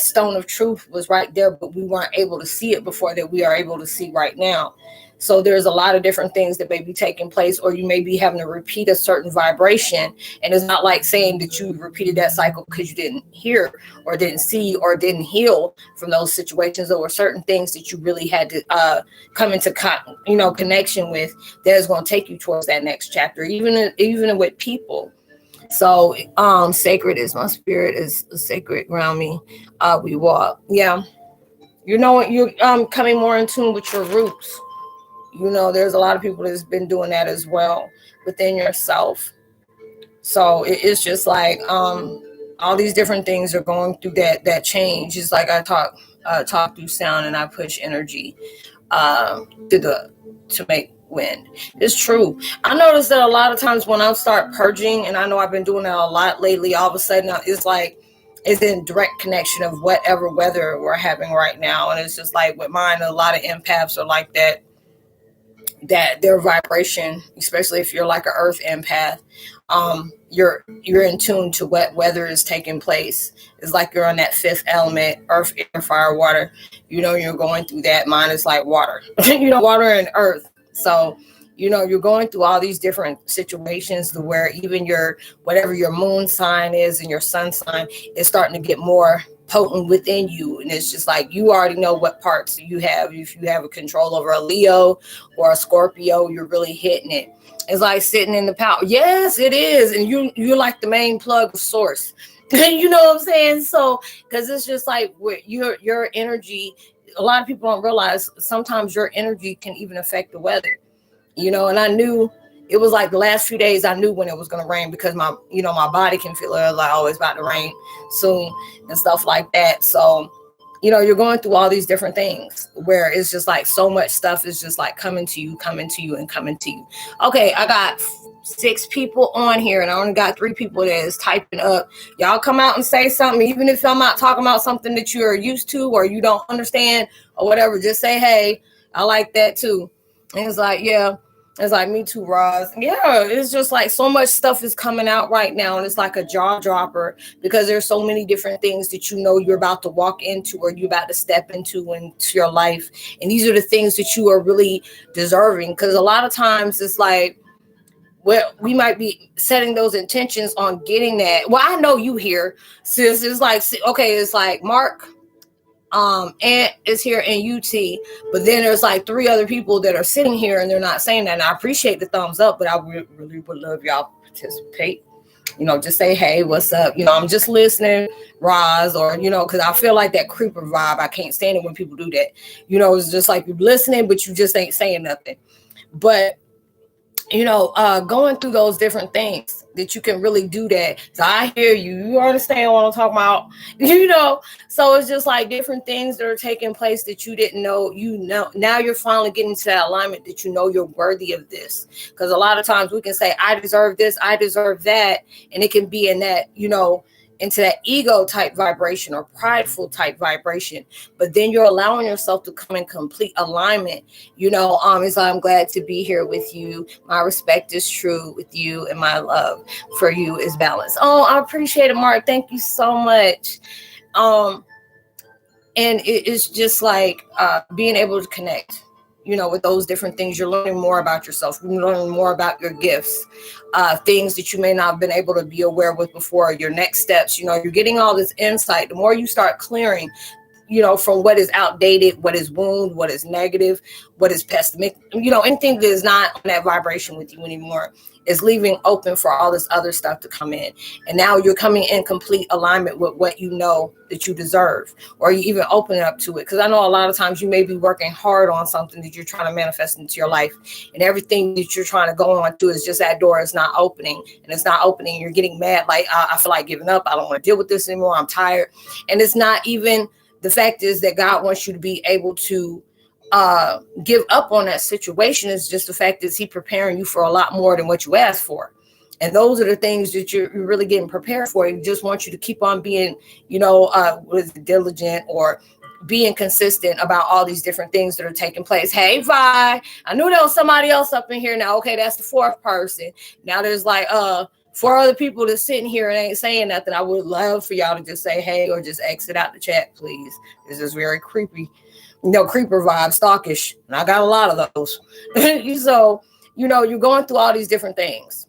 A: stone of truth was right there, but we weren't able to see it before that we are able to see right now. So there's a lot of different things that may be taking place, or you may be having to repeat a certain vibration. And it's not like saying that you repeated that cycle because you didn't hear or didn't see or didn't heal from those situations. There were certain things that you really had to come into connection with that is going to take you towards that next chapter, even with people. So sacred is my spirit, is sacred around me. We walk. Yeah. You're coming more in tune with your roots. There's a lot of people that's been doing that as well within yourself. So it's just like all these different things are going through that change. It's like I talk through sound and I push energy to make wind. It's true. I noticed that a lot of times when I start purging, and I know I've been doing that a lot lately, all of a sudden it's like is in direct connection of whatever weather we're having right now. And it's just like with mine, a lot of empaths are like that, that their vibration, especially if you're like an earth empath, you're in tune to what weather is taking place. It's like you're on that fifth element, earth, air, fire, water. You're going through that. Mine is like water, water and earth. So you're going through all these different situations to where even whatever your moon sign is and your sun sign is starting to get more potent within you. And it's just like you already know what parts you have. If you have a control over a Leo or a Scorpio, you're really hitting it. It's like sitting in the power. Yes, it is. And you're like the main plug of source. You know what I'm saying? So because it's just like your energy, a lot of people don't realize sometimes your energy can even affect the weather. And I knew it was like the last few days, I knew when it was going to rain because my body can feel it like, oh, it's about to rain soon and stuff like that. So, you're going through all these different things where it's just like so much stuff is just like coming to you. Okay, I got 6 people on here and I only got 3 people that is typing up. Y'all come out and say something, even if I'm not talking about something that you're used to or you don't understand or whatever, just say, hey, I like that too. And it's like, yeah. It's like, me too, Roz. Yeah, it's just like so much stuff is coming out right now. And it's like a jaw dropper because there's so many different things that you're about to walk into or you're about to step into your life. And these are the things that you are really deserving. Because a lot of times it's like, well, we might be setting those intentions on getting that. Well, I know you here, sis. It's like, okay, it's like Mark. Ant is here in UT, but then there's like 3 other people that are sitting here and they're not saying that. And I appreciate the thumbs up, but I really would love y'all to participate. Just say, hey, what's up? I'm just listening, Roz, or, because I feel like that creeper vibe. I can't stand it when people do that. It's just like you're listening, but you just ain't saying nothing. But going through those different things that you can really do that. So I hear you. You understand what I'm talking about, So it's just like different things that are taking place that you didn't know, now you're finally getting to that alignment that you're worthy of this. Because a lot of times we can say, I deserve this, I deserve that. And it can be in that, into that ego type vibration or prideful type vibration, but then you're allowing yourself to come in complete alignment. So I'm glad to be here with you. My respect is true with you and my love for you is balanced. Oh, I appreciate it, Mark. Thank you so much. And it's just like being able to connect, with those different things. You're learning more about yourself. You're learning more about your gifts, things that you may not have been able to be aware with before, your next steps. You're getting all this insight. The more you start clearing, from what is outdated, what is wound, what is negative, what is pessimistic, anything that is not on that vibration with you anymore is leaving open for all this other stuff to come in. And now you're coming in complete alignment with what that you deserve, or you even open up to it. Because I know a lot of times you may be working hard on something that you're trying to manifest into your life, and everything that you're trying to go on to is just that door is not opening, and it's not opening. You're getting mad, like, I feel like giving up. I don't want to deal with this anymore. I'm tired. And it's not even, the fact is that God wants you to be able to give up on that situation. Is just the fact is He preparing you for a lot more than what you asked for. And those are the things that you're really getting prepared for. He just wants you to keep on being, diligent or being consistent about all these different things that are taking place. Hey, Vi, I knew there was somebody else up in here now. Okay, that's the 4th person. Now there's like 4 other people that's sitting here and ain't saying nothing. I would love for y'all to just say hey or just exit out the chat, please. This is very creepy. Creeper vibe, stalkish. And I got a lot of those. So, you're going through all these different things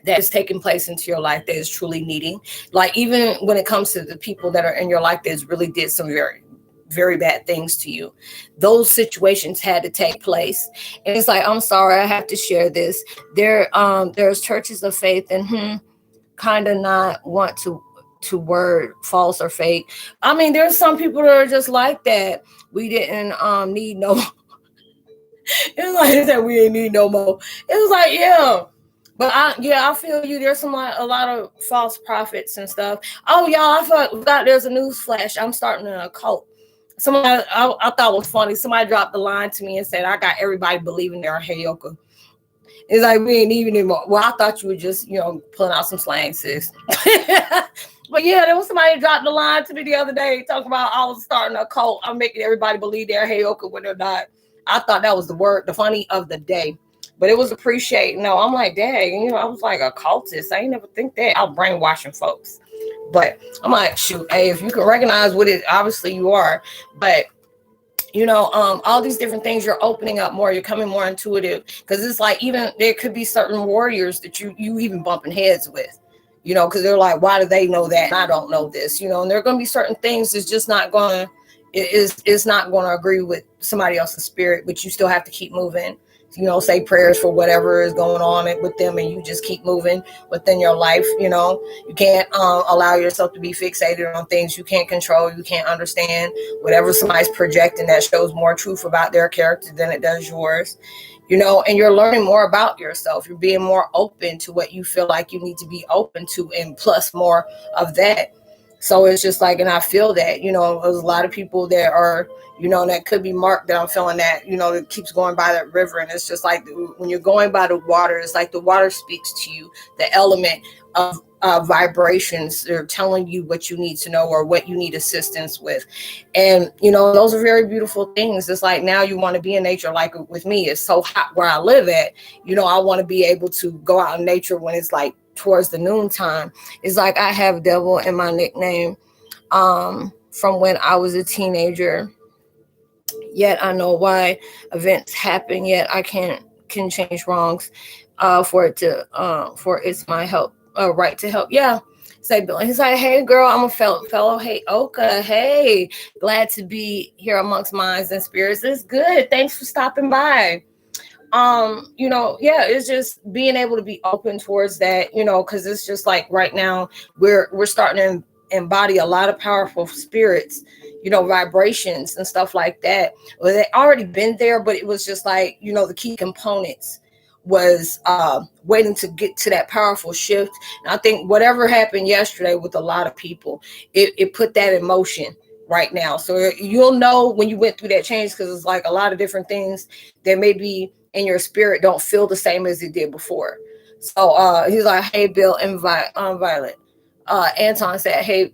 A: that is taking place into your life that is truly needing. Like, even when it comes to the people that are in your life that really did some very, very bad things to you, those situations had to take place. And it's like, I'm sorry, I have to share this. There's churches of faith and kind of not want to word false or fake. I mean, there's some people that are just like that. We didn't need no. It's like they said we didn't need no more. It was like, yeah. But I feel you. There's a lot of false prophets and stuff. Oh, y'all, I forgot there's a news flash. I'm starting a cult. Somebody I thought was funny. Somebody dropped the line to me and said, I got everybody believing they're a Heyoka. It's like we ain't even anymore. Well, I thought you were just, pulling out some slang, sis. But yeah, there was somebody dropped the line to me the other day talking about I was starting a cult. I'm making everybody believe they're Heyoka when they're not. I thought that was the funny of the day. But it was appreciated. No, I'm like, dang, I was like a cultist. I ain't never think that. I was brainwashing folks. But I'm like, shoot, hey, if you can recognize what it, obviously you are. But all these different things, you're opening up more, you're coming more intuitive, because it's like, even there could be certain warriors that you even bumping heads with, because they're like, why do they know that and I don't know this, and there are going to be certain things that's just not going to, it's not going to agree with somebody else's spirit, but you still have to keep moving, say prayers for whatever is going on with them, and you just keep moving within your life. You can't allow yourself to be fixated on things you can't control, you can't understand. Whatever somebody's projecting, that shows more truth about their character than it does yours. And you're learning more about yourself. You're being more open to what you feel like you need to be open to, and plus more of that. So it's just like, and I feel that, there's a lot of people that are, that could be marked, that I'm feeling that, that keeps going by that river. And it's just like, when you're going by the water, it's like the water speaks to you, the element of vibrations. They're telling you what you need to know or what you need assistance with. And, those are very beautiful things. It's like, now you want to be in nature. Like with me, it's so hot where I live at, I want to be able to go out in nature when it's like towards the noontime. It's like, I have devil in my nickname from when I was a teenager. Yet I know why events happen, yet I can change wrongs for it's my help, right to help. Yeah. Say Bill. He's like, hey girl, I'm a fellow Heyoka. Hey, glad to be here amongst minds and spirits. It's good. Thanks for stopping by. It's just being able to be open towards that, because it's just like right now we're starting to embody a lot of powerful spirits, vibrations and stuff like that. Well, they already been there, but it was just like, the key components was waiting to get to that powerful shift. And I think whatever happened yesterday with a lot of people, it put that in motion right now. So you'll know when you went through that change, because it's like a lot of different things that may be in your spirit don't feel the same as it did before. So he's like, hey Bill and Violet. Anton said, hey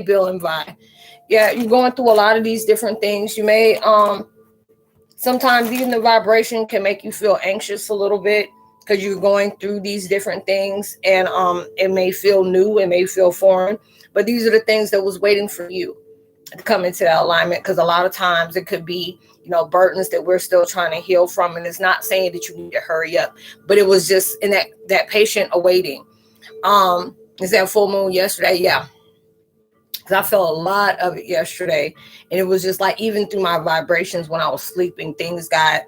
A: Bill and Vi. Yeah, you're going through a lot of these different things. You may sometimes even the vibration can make you feel anxious a little bit, because you're going through these different things, and it may feel new, it may feel foreign, but these are the things that was waiting for you to come into that alignment. Because a lot of times it could be, burdens that we're still trying to heal from. And it's not saying that you need to hurry up, but it was just in that patient awaiting. Is that full moon yesterday? Yeah. I felt a lot of it yesterday, and it was just like, even through my vibrations when I was sleeping, things got,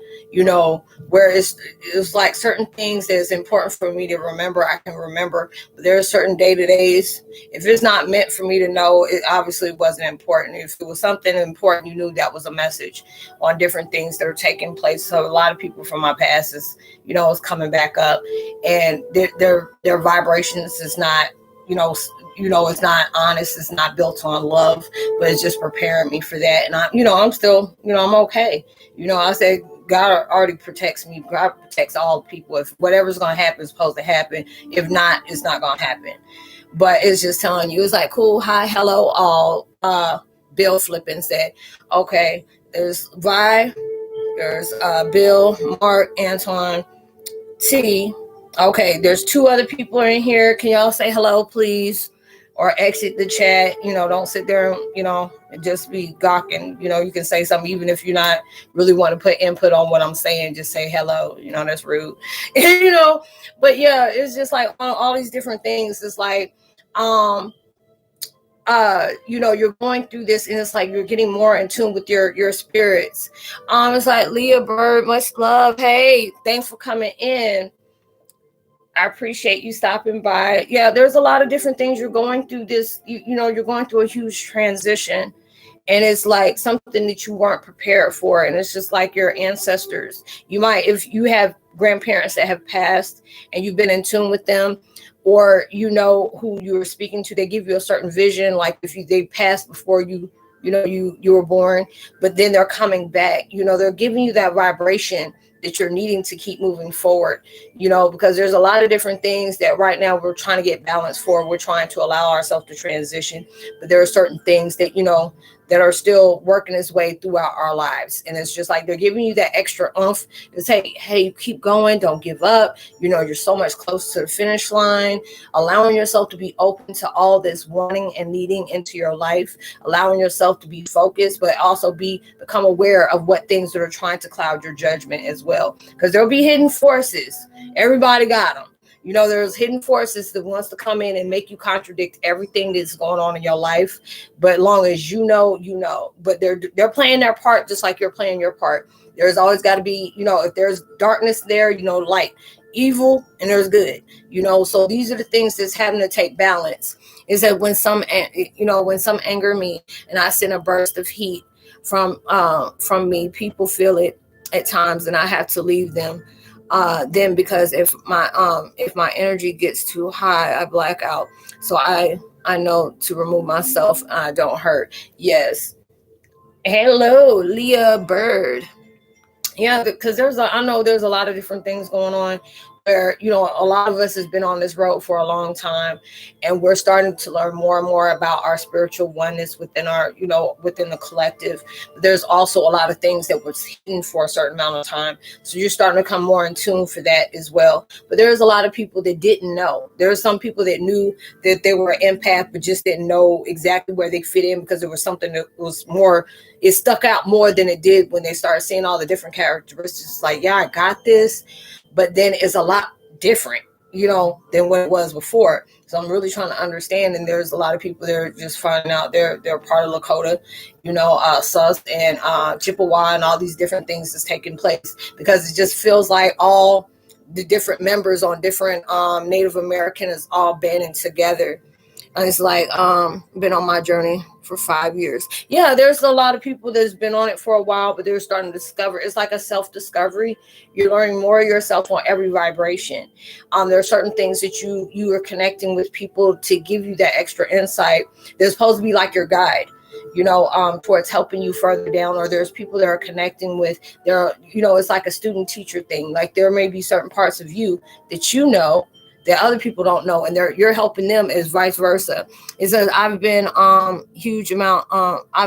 A: where it's like certain things that's important for me to remember, I can remember. But there are certain day-to-days, if it's not meant for me to know, it obviously wasn't important. If it was something important, you knew that was a message on different things that are taking place. So a lot of people from my past is, is coming back up, and their vibrations is not, it's not honest, it's not built on love, but it's just preparing me for that. And I'm still, I'm okay. I said, God already protects me. God protects all people. If whatever's going to happen is supposed to happen. If not, it's not going to happen. But it's just telling you, it's like, cool, hi, hello, all. Bill Flippin said, okay, there's Vi, there's Bill, Mark, Antoine, T. Okay, there's 2 other people in here. Can y'all say hello, please? Or exit the chat. Don't sit there and just be gawking. You can say something, even if you're not really want to put input on what I'm saying. Just say hello. That's rude. But yeah, it's just like all these different things. It's like, you're going through this, and it's like you're getting more in tune with your spirits. It's like, Leah Bird, much love. Hey, thanks for coming in. I appreciate you stopping by. Yeah, there's a lot of different things you're going through this, you're going through a huge transition, and it's like something that you weren't prepared for. And it's just like your ancestors. You might, if you have grandparents that have passed and you've been in tune with them, or who you were speaking to, they give you a certain vision. Like if they passed before you you were born, but then they're coming back. They're giving you that vibration that you're needing to keep moving forward, because there's a lot of different things that right now we're trying to get balance for. We're trying to allow ourselves to transition, but there are certain things that, that are still working its way throughout our lives. And it's just like they're giving you that extra oomph to say, hey, keep going, don't give up. You're so much closer to the finish line, allowing yourself to be open to all this wanting and needing into your life, allowing yourself to be focused, but also become aware of what things that are trying to cloud your judgment as well. Because there'll be hidden forces. Everybody got them. There's hidden forces that wants to come in and make you contradict everything that's going on in your life. But long as you know, but they're playing their part just like you're playing your part. There's always got to be, if there's darkness there, light, evil, and there's good, so these are the things that's having to take balance. Is that when some anger me and I send a burst of heat from me, people feel it at times, and I have to leave them. Then because if my energy gets too high, I black out. So I know to remove myself and I don't hurt. Yes. Hello, Leah Bird. Yeah, because I know there's a lot of different things going on where, a lot of us has been on this road for a long time, and we're starting to learn more and more about our spiritual oneness within our, within the collective. But there's also a lot of things that was hidden for a certain amount of time. So you're starting to come more in tune for that as well. But there's a lot of people that didn't know. There are some people that knew that they were an empath, but just didn't know exactly where they fit in, because there was something that was more, it stuck out more than it did when they started seeing all the different characteristics. Like, yeah, I got this, but then it's a lot different, than what it was before. So I'm really trying to understand. And there's a lot of people that are just finding out they're part of Lakota, Sus and Chippewa and all these different things that's taking place, because it just feels like all the different members on different Native American is all banding together. And it's like, been on my journey for 5 years. Yeah, there's a lot of people that's been on it for a while, but they're starting to discover. It's like a self-discovery. You're learning more of yourself on every vibration. There are certain things that you are connecting with people to give you that extra insight. They're supposed to be like your guide, towards helping you further down. Or there's people that are connecting with it's like a student teacher thing. Like there may be certain parts of you that that other people don't know, and you're helping them as vice versa. It says I've been I've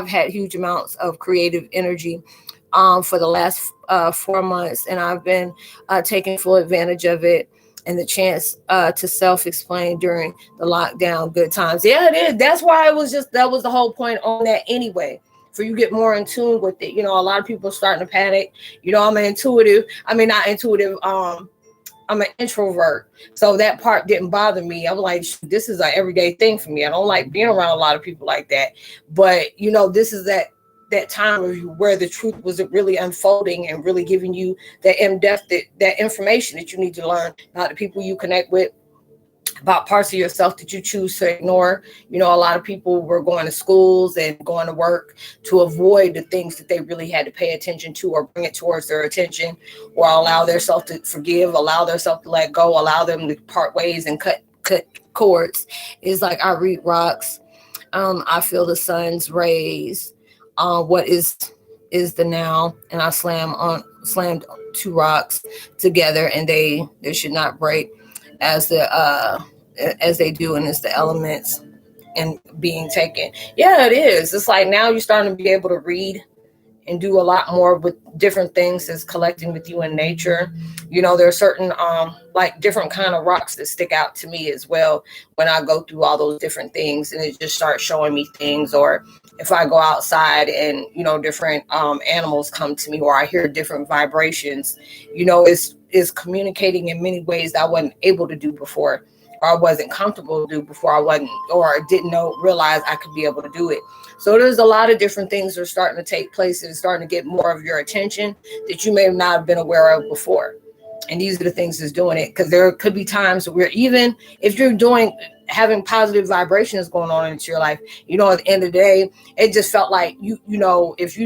A: had huge amounts of creative energy for the last 4 months, and I've been taking full advantage of it and the chance to self-explain during the lockdown. Good times. Yeah, it is. That's why that was the whole point on that anyway. For you get more in tune with it. A lot of people are starting to panic. I'm an intuitive. I mean, not intuitive. I'm an introvert, so that part didn't bother me. I was like, this is an everyday thing for me. I don't like being around a lot of people like that. But this is that time where the truth was really unfolding and really giving you that in-depth that information that you need to learn about the people you connect with, about parts of yourself that you choose to ignore. A lot of people were going to schools and going to work to avoid the things that they really had to pay attention to, or bring it towards their attention, or allow themselves to forgive, allow themselves to let go, allow them to part ways and cut cords. It's like I read rocks. I feel the sun's rays. What is the now? And I slammed 2 rocks together, and they should not break as they do, and it's the elements and being taken. Yeah, it is. It's like now you're starting to be able to read and do a lot more with different things that's collecting with you in nature. There are certain like different kind of rocks that stick out to me as well when I go through all those different things, and it just starts showing me things. Or if I go outside and different animals come to me, or I hear different vibrations, it's communicating in many ways that I wasn't able to do before, or I wasn't comfortable to do before. I didn't realize I could be able to do it. So there's a lot of different things that are starting to take place, and starting to get more of your attention that you may not have been aware of before. And these are the things that's doing it, because there could be times where even if you're having positive vibrations going on into your life, at the end of the day, it just felt like if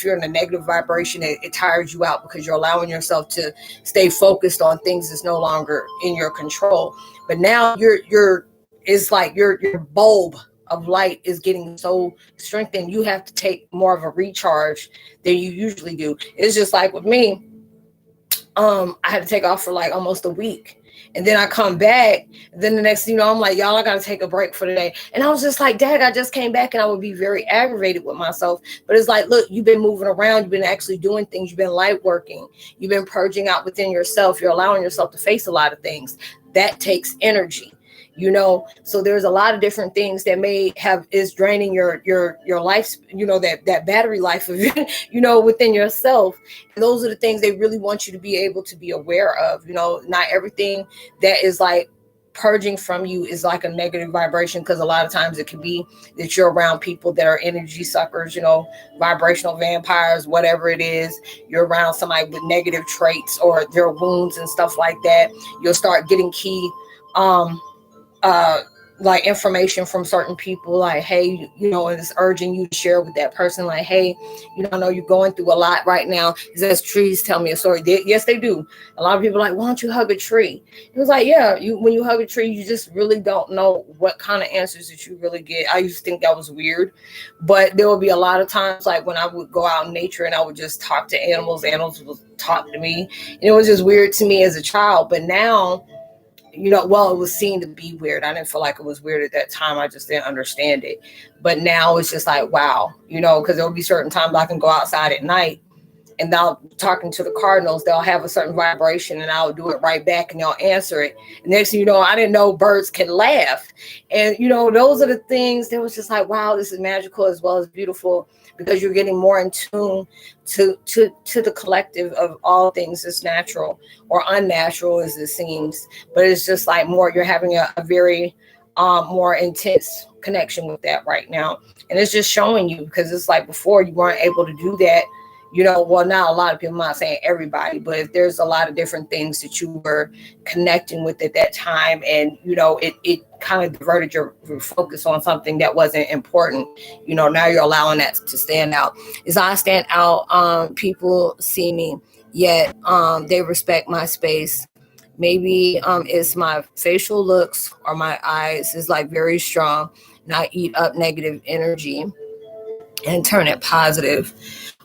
A: you're in a negative vibration, it tires you out, because you're allowing yourself to stay focused on things that's no longer in your control. But now it's like your bulb of light is getting so strengthened, you have to take more of a recharge than you usually do. It's just like with me, I had to take off for like almost a week. And then I come back. Then the next thing you know, I'm like, y'all, I got to take a break for the day. And I was just like, Dad, I just came back, and I would be very aggravated with myself. But it's like, look, you've been moving around. You've been actually doing things. You've been light working. You've been purging out within yourself. You're allowing yourself to face a lot of things. That takes energy. So there's a lot of different things that is draining your life, that battery life of within yourself. And those are the things they really want you to be able to be aware of. Not everything that is like purging from you is like a negative vibration, because a lot of times it can be that you're around people that are energy suckers, vibrational vampires, whatever it is. You're around somebody with negative traits or their wounds and stuff like that. You'll start getting key like information from certain people, like, hey, and it's urging you to share with that person, like, hey, I know you're going through a lot right now. It says trees tell me a story. Yes, they do. A lot of people are like, why don't you hug a tree? It was like, yeah, when you hug a tree, you just really don't know what kind of answers that you really get. I used to think that was weird, but there would be a lot of times like when I would go out in nature and I would just talk to animals would talk to me, and it was just weird to me as a child. But now, it was seen to be weird. I didn't feel like it was weird at that time. I just didn't understand it. But now it's just like, wow, because there will be certain times I can go outside at night and they'll talking to the cardinals, they'll have a certain vibration and I'll do it right back and they'll answer it. And next thing you know, I didn't know birds can laugh. And, those are the things that was just like, wow, this is magical as well as beautiful, because you're getting more in tune to the collective of all things that's natural or unnatural as it seems. But it's just like you're having a very more intense connection with that right now. And it's just showing you, because it's like before you weren't able to do that. Well, now a lot of people, I'm not saying everybody, but if there's a lot of different things that you were connecting with at that time, and, it kind of diverted your focus on something that wasn't important, now you're allowing that to stand out. As I stand out, people see me, yet they respect my space. Maybe it's my facial looks or my eyes is like very strong, and I eat up negative energy and turn it positive.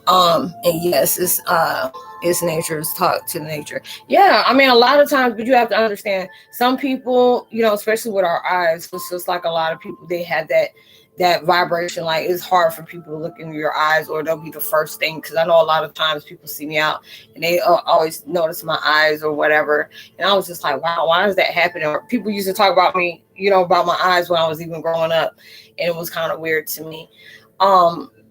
A: And yes, it's nature's talk to nature. Yeah, I mean, a lot of times, but you have to understand, some people, especially with our eyes, it's just like a lot of people, they have that vibration. Like, it's hard for people to look into your eyes, or they'll be the first thing, because I know a lot of times people see me out and they always notice my eyes or whatever, and I was just like, wow, why does that happen? Or people used to talk about me, about my eyes when I was even growing up, and it was kind of weird to me.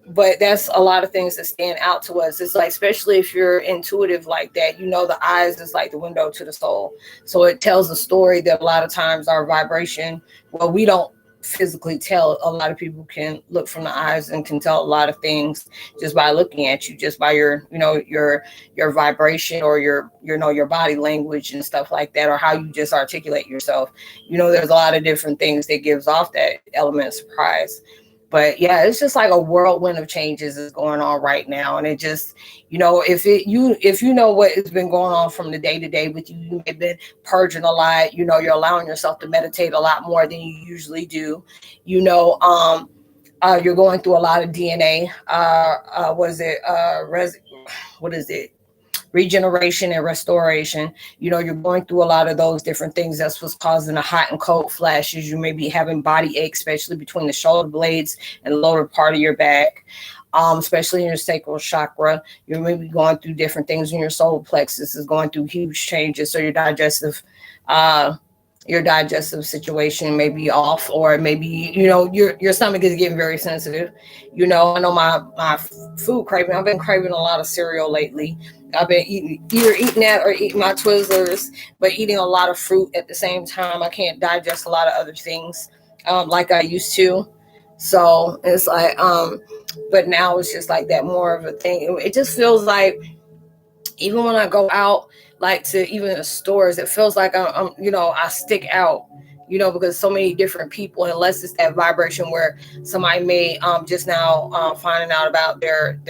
A: But that's a lot of things that stand out to us. It's like, especially if you're intuitive like that, the eyes is like the window to the soul. So it tells a story that a lot of times our vibration, well, we don't physically tell. A lot of people can look from the eyes and can tell a lot of things just by looking at you, just by your vibration, or your body language and stuff like that, or how you just articulate yourself. There's a lot of different things that gives off that element of surprise. But yeah, it's just like a whirlwind of changes is going on right now. And it just, if you know what has been going on from the day to day with you, you've been purging a lot, you're allowing yourself to meditate a lot more than you usually do. You're going through a lot of DNA. What is it? Regeneration and restoration. You're going through a lot of those different things. That's what's causing the hot and cold flashes. You may be having body aches, especially between the shoulder blades and the lower part of your back, especially in your sacral chakra. You may be going through different things in your solar plexus is going through huge changes. So your digestive situation may be off, or maybe, your stomach is getting very sensitive. I know my food craving, I've been craving a lot of cereal lately. I've been either eating that or eating my Twizzlers, but eating a lot of fruit at the same time. I can't digest a lot of other things like I used to. So it's like, but now it's just like that more of a thing. It just feels like, even when I go out, like to even the stores, it feels like I'm I stick out. you know, because so many different people, unless it's that vibration where somebody may just now finding out about their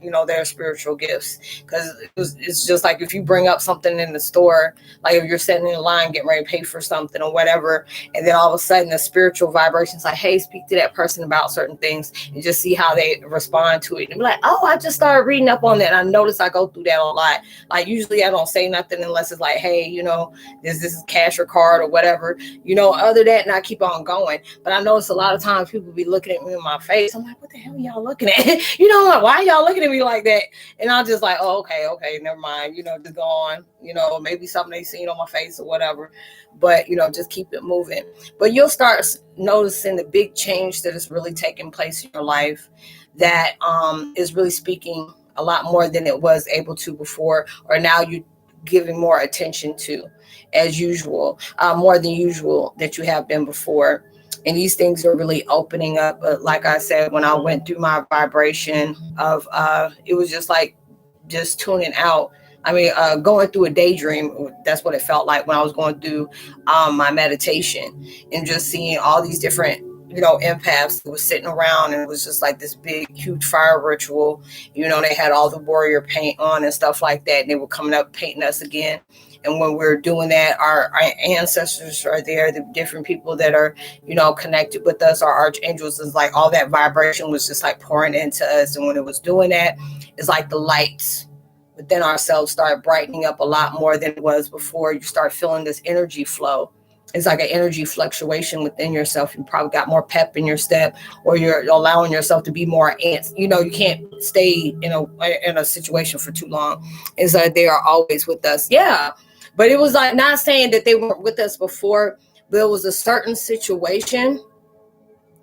A: you know, their spiritual gifts. Because it's just like if you bring up something in the store, like if you're sitting in line getting ready to pay for something or whatever, and then all of a sudden the spiritual vibrations like, hey, speak to that person about certain things, and just see how they respond to it, and be like, oh, I just started reading up on that, and I notice I go through that a lot. Like usually I don't say nothing unless it's like, hey, you know, this is cash or card or whatever, you know, other than that, and I keep on going. But I notice a lot of times people be looking at me in my face. I'm like, what the hell are y'all looking at? You know, like, why are y'all looking at me like that? And I'll just like, oh, okay, never mind. You know, just go on. You know, maybe something they seen on my face or whatever. But, you know, just keep it moving. But you'll start noticing the big change that is really taking place in your life that is really speaking a lot more than it was able to before, or now you giving more attention to as usual, more than usual that you have been before. And these things are really opening up. But like I said, when I went through my vibration of it was just like just tuning out. I mean, going through a daydream, that's what it felt like when I was going through my meditation, and just seeing all these different, you know, empaths that was sitting around, and it was just like this big, huge fire ritual. You know, they had all the warrior paint on and stuff like that, and they were coming up painting us again. And when we're doing that, our ancestors are there, the different people that are, you know, connected with us, our archangels, is like all that vibration was just like pouring into us. And when it was doing that, it's like the lights within ourselves start brightening up a lot more than it was before. You start feeling this energy flow. It's like an energy fluctuation within yourself. You probably got more pep in your step, or you're allowing yourself to be more ants. You know, you can't stay in a situation for too long. It's like they are always with us. Yeah. But it was like, not saying that they weren't with us before, but it was a certain situation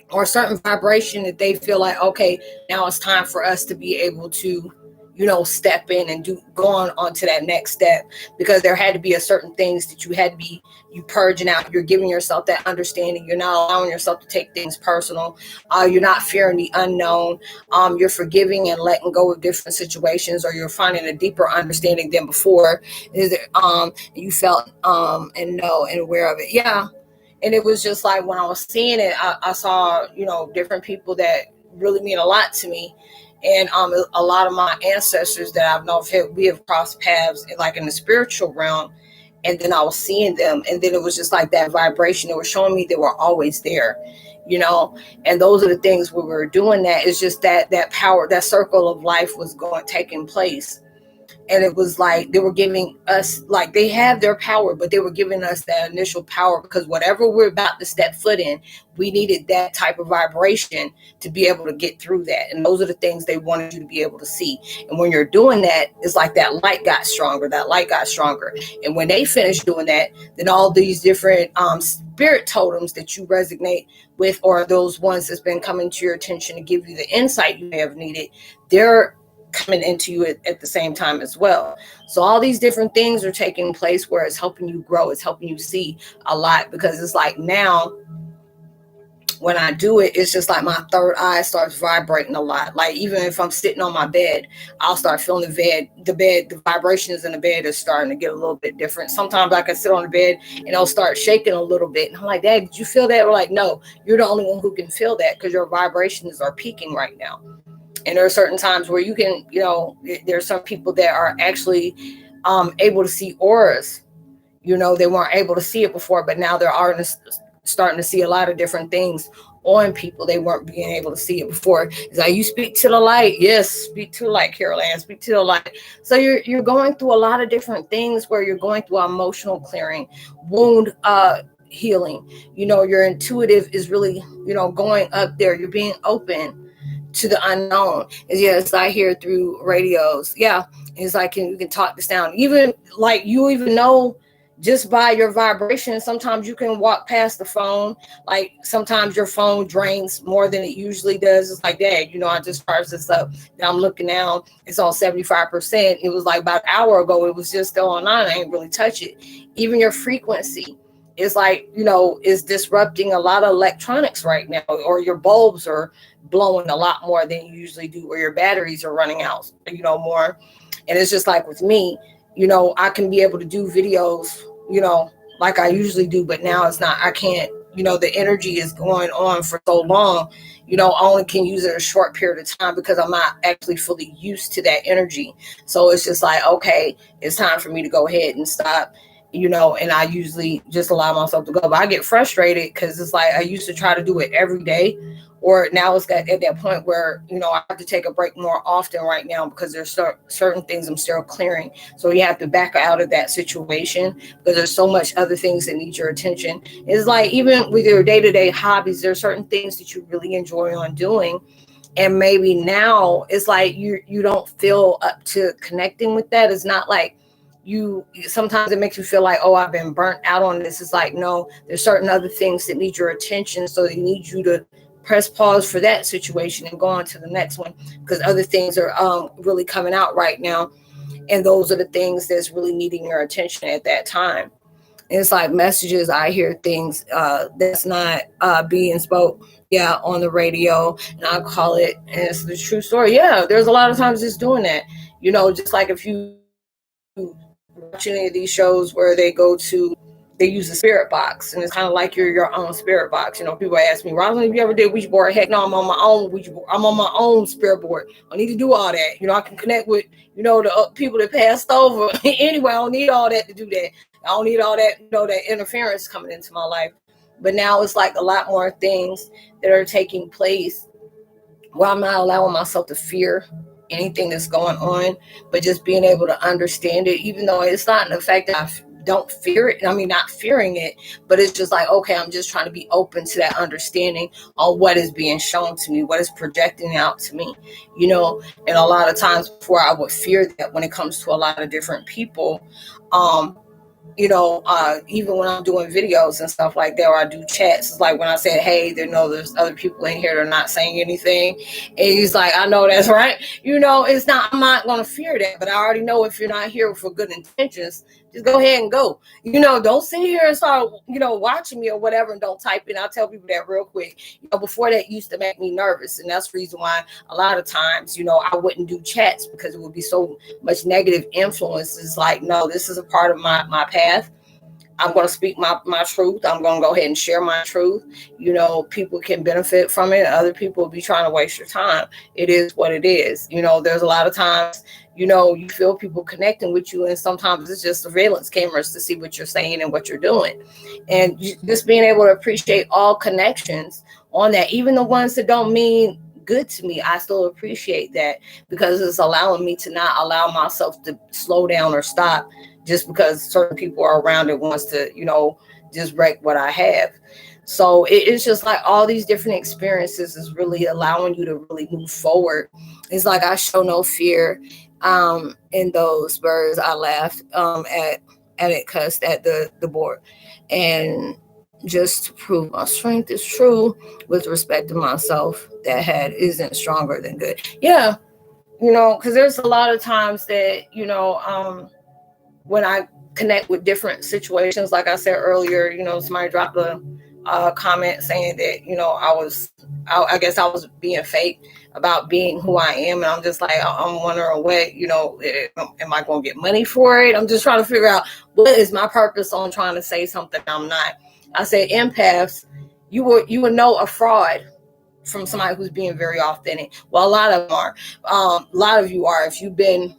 A: or a certain vibration that they feel like, okay, now it's time for us to be able to, you know, step in and go on to that next step, because there had to be a certain things that you had to be, you purging out. You're giving yourself that understanding. You're not allowing yourself to take things personal. You're not fearing the unknown. You're forgiving and letting go of different situations, or you're finding a deeper understanding than before. You felt and know and aware of it. Yeah. And it was just like when I was seeing it, I saw, you know, different people that really mean a lot to me. And a lot of my ancestors that I've known, we have crossed paths like in the spiritual realm. And then I was seeing them. And then it was just like that vibration. They were showing me they were always there, you know. And those are the things when we were doing that. It's just that power, that circle of life was taking place. And it was like they were giving us, like they have their power, but they were giving us that initial power, because whatever we're about to step foot in, we needed that type of vibration to be able to get through that. And those are the things they wanted you to be able to see. And when you're doing that, it's like that light got stronger, And when they finished doing that, then all these different spirit totems that you resonate with, or those ones that's been coming to your attention to give you the insight you may have needed, they're coming into you at the same time as well. So all these different things are taking place where it's helping you grow. It's helping you see a lot, because it's like now when I do it, it's just like my third eye starts vibrating a lot. Like even if I'm sitting on my bed, I'll start feeling the vibrations in the bed is starting to get a little bit different. Sometimes I can sit on the bed and it'll start shaking a little bit. And I'm like, Dad, did you feel that? We're like, no, you're the only one who can feel that, because your vibrations are peaking right now. And there are certain times where you can, you know, there's some people that are actually able to see auras. You know, they weren't able to see it before, but now they're starting to see a lot of different things on people they weren't being able to see it before. It's like, you speak to the light. Yes, speak to the light, Carol Ann, speak to the light. So you're going through a lot of different things where you're going through emotional clearing, wound healing. You know, your intuitive is really, you know, going up there. You're being open to the unknown. It's I hear through radios. Yeah, it's like you can talk this down. Even like you even know just by your vibration. Sometimes you can walk past the phone. Like sometimes your phone drains more than it usually does. It's like, Dad, you know, I just charged this up. Now I'm looking now, it's on 75%. It was like about an hour ago, it was just still on 9. I ain't really touch it. Even your frequency is like, you know, is disrupting a lot of electronics right now, or your bulbs are blowing a lot more than you usually do, or your batteries are running out, you know, more. And it's just like with me, you know, I can be able to do videos, you know, like I usually do, but now it's not. I can't, the energy is going on for so long, I only can use it a short period of time because I'm not actually fully used to that energy. So it's just like, okay, it's time for me to go ahead and stop, and I usually just allow myself to go. But I get frustrated because it's like I used to try to do it every day, or now it's got at that point where, I have to take a break more often right now because there's certain things I'm still clearing. So you have to back out of that situation because there's so much other things that need your attention. It's like even with your day-to-day hobbies, there are certain things that you really enjoy on doing, and maybe now it's like you don't feel up to connecting with that. It's not like you sometimes it makes you feel like, oh, I've been burnt out on this. It's like, no, there's certain other things that need your attention, so they need you to press pause for that situation and go on to the next one, because other things are really coming out right now, and those are the things that's really needing your attention at that time. And it's like messages, I hear things that's not being spoke, on the radio, and I call it, and it's the true story. Yeah, there's a lot of times it's doing that. Just like if you watch any of these shows where they use a spirit box, and it's kind of like you're your own spirit box. People ask me, Roslynn, have you ever did Ouija board? Heck no, I'm on my own Ouija board. I'm on my own spirit board. I don't need to do all that. I can connect with, the people that passed over. Anyway, I don't need all that to do that. I don't need all that, that interference coming into my life. But now it's like a lot more things that are taking place where I'm not allowing myself to fear anything that's going on, but just being able to understand it, even though it's not in the fact that I don't fear it. I mean, not fearing it, but it's just like, okay, I'm just trying to be open to that understanding on what is being shown to me, what is projecting out to me, and a lot of times before I would fear that when it comes to a lot of different people, even when I'm doing videos and stuff like that, or I do chats, it's like when I said, hey, there's other people in here that are not saying anything. And he's like, I know that's right. It's not, I'm not going to fear that, but I already know if you're not here for good intentions, just go ahead and go. Don't sit here and start, watching me or whatever, and don't type in. I'll tell people that real quick. Before that used to make me nervous. And that's the reason why a lot of times, I wouldn't do chats, because it would be so much negative influence. It's like, no, this is a part of my path. I'm going to speak my truth. I'm going to go ahead and share my truth. People can benefit from it. Other people will be trying to waste your time. It is what it is. There's a lot of times, you feel people connecting with you, and sometimes it's just surveillance cameras to see what you're saying and what you're doing. And just being able to appreciate all connections on that, even the ones that don't mean good to me, I still appreciate that, because it's allowing me to not allow myself to slow down or stop just because certain people are around that wants to, just break what I have. So it's just like all these different experiences is really allowing you to really move forward. It's like I show no fear in those birds. I laughed at it, cussed at the board, and just to prove my strength is true with respect to myself, that head isn't stronger than good. Yeah, because there's a lot of times that, when I connect with different situations, like I said earlier, somebody dropped a comment saying that, I guess I was being fake about being who I am. And I'm just like, I'm wondering what, am I going to get money for it? I'm just trying to figure out what is my purpose on trying to say something I'm not. I said, empaths, you would know a fraud from somebody who's being very authentic. Well, a lot of them are. A lot of you are, if you've been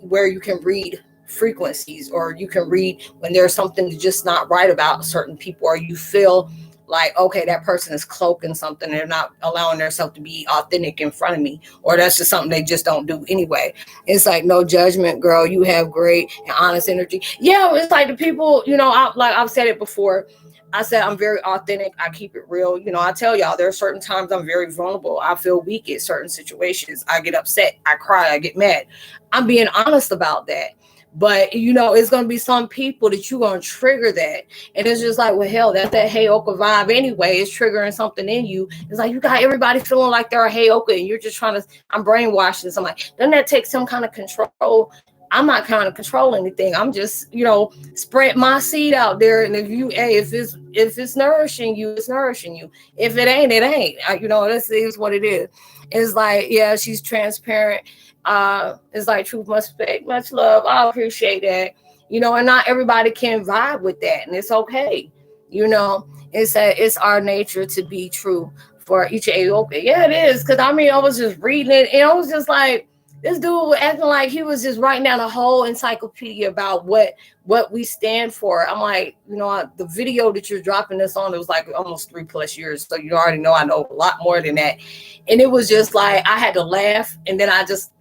A: where you can read frequencies, or you can read when there's something just not right about certain people, or you feel like, okay, that person is cloaking something, they're not allowing themselves to be authentic in front of me, or that's just something they just don't do anyway. It's like, no judgment, girl, you have great and honest energy. Yeah, it's like the people, I've said it before, I said I'm very authentic, I keep it real. I tell y'all, there are certain times I'm very vulnerable, I feel weak at certain situations, I get upset, I cry, I get mad. I'm being honest about that. But, it's going to be some people that you're going to trigger that. And it's just like, well, hell, that's that Heyoka vibe anyway. It's triggering something in you. It's like you got everybody feeling like they're a Heyoka, and you're just trying to, I'm brainwashing somebody. Doesn't that take some kind of control? I'm not trying to control anything. I'm just, spread my seed out there. And if it's nourishing you, it's nourishing you. If it ain't, it ain't. This is what it is. It's like, yeah, she's transparent. It's like truth must respect, much love. I appreciate that. and not everybody can vibe with that, and it's okay. It's our nature to be true for each Heyoka. Yeah, it is. Because I was just reading it, and I was just like, this dude was acting like he was just writing down a whole encyclopedia about what we stand for. I'm like, the video that you're dropping this on, it was like almost 3+ years. So you already know I know a lot more than that. And it was just like, I had to laugh, and then I just,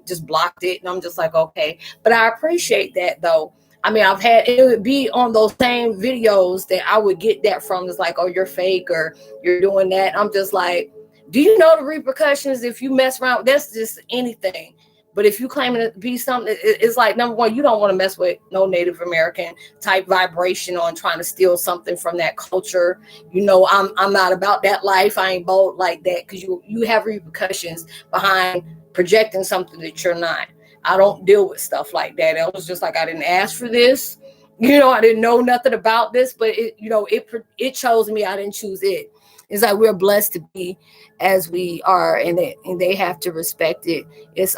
A: just blocked it. And I'm just like, okay. But I appreciate that, though. I've had, it would be on those same videos that I would get that from. It's like, oh, you're fake, or you're doing that. I'm just like, do you know the repercussions if you mess around? That's just anything. But if you claim it to be something, it's like, number one, you don't want to mess with no Native American type vibration on trying to steal something from that culture. I'm not about that life. I ain't bold like that, because you have repercussions behind projecting something that you're not. I don't deal with stuff like that. It was just like, I didn't ask for this. I didn't know nothing about this, but it chose me. I didn't choose it. It's like, we're blessed to be as we are, and they have to respect it. It's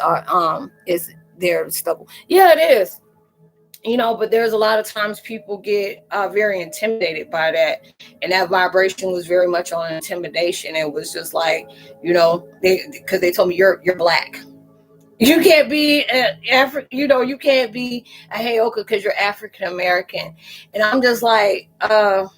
A: their stubble. Yeah, it is. But there's a lot of times people get very intimidated by that, and that vibration was very much on intimidation. It was just like, because they told me you're black. You can't be you can't be a Heyoka because you're African American. And I'm just like, I'm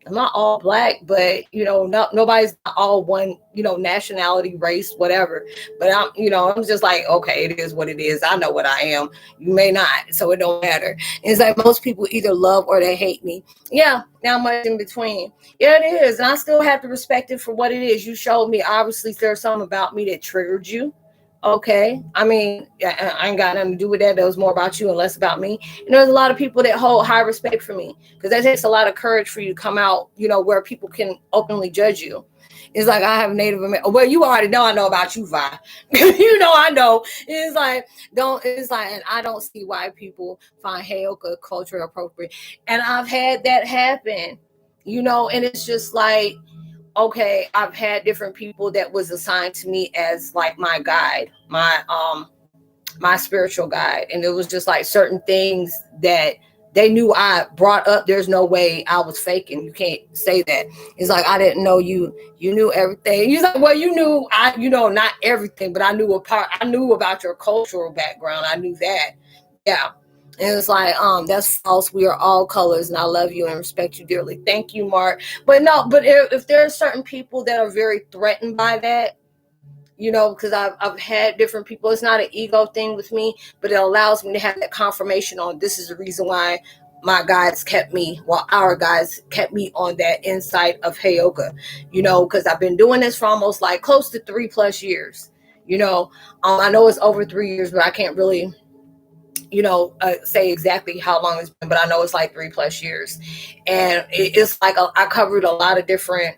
A: not all black, but nobody's all one, nationality, race, whatever. But I'm just like, okay, it is what it is. I know what I am. You may not, so it don't matter. And it's like, most people either love or they hate me. Yeah, not much in between. Yeah, it is. And I still have to respect it for what it is. You showed me, obviously there's something about me that triggered you. Okay. I ain't got nothing to do with that. That was more about you and less about me. And there's a lot of people that hold high respect for me, because that takes a lot of courage for you to come out, where people can openly judge you. It's like, I have Native American. Well, you already know I know about you, Vi. I know. It's like, and I don't see why people find Heyoka culture appropriate. And I've had that happen, and it's just like, okay, I've had different people that was assigned to me as like my guide, my spiritual guide. And it was just like certain things that they knew I brought up. There's no way I was faking. You can't say that. It's like, I didn't know you knew everything. He's like, well, you knew, not everything, but I knew I knew about your cultural background. I knew that. Yeah. And it's like, that's false. We are all colors, and I love you and respect you dearly. Thank you, Mark. But no, but if there are certain people that are very threatened by that, because I've had different people. It's not an ego thing with me, but it allows me to have that confirmation on, this is the reason why our guides kept me on that insight of Heyoka, because I've been doing this for almost like close to 3+ years. I know it's over 3 years, but I can't really say exactly how long it's been, but I know it's like 3+ years. And it's like, I covered a lot of different,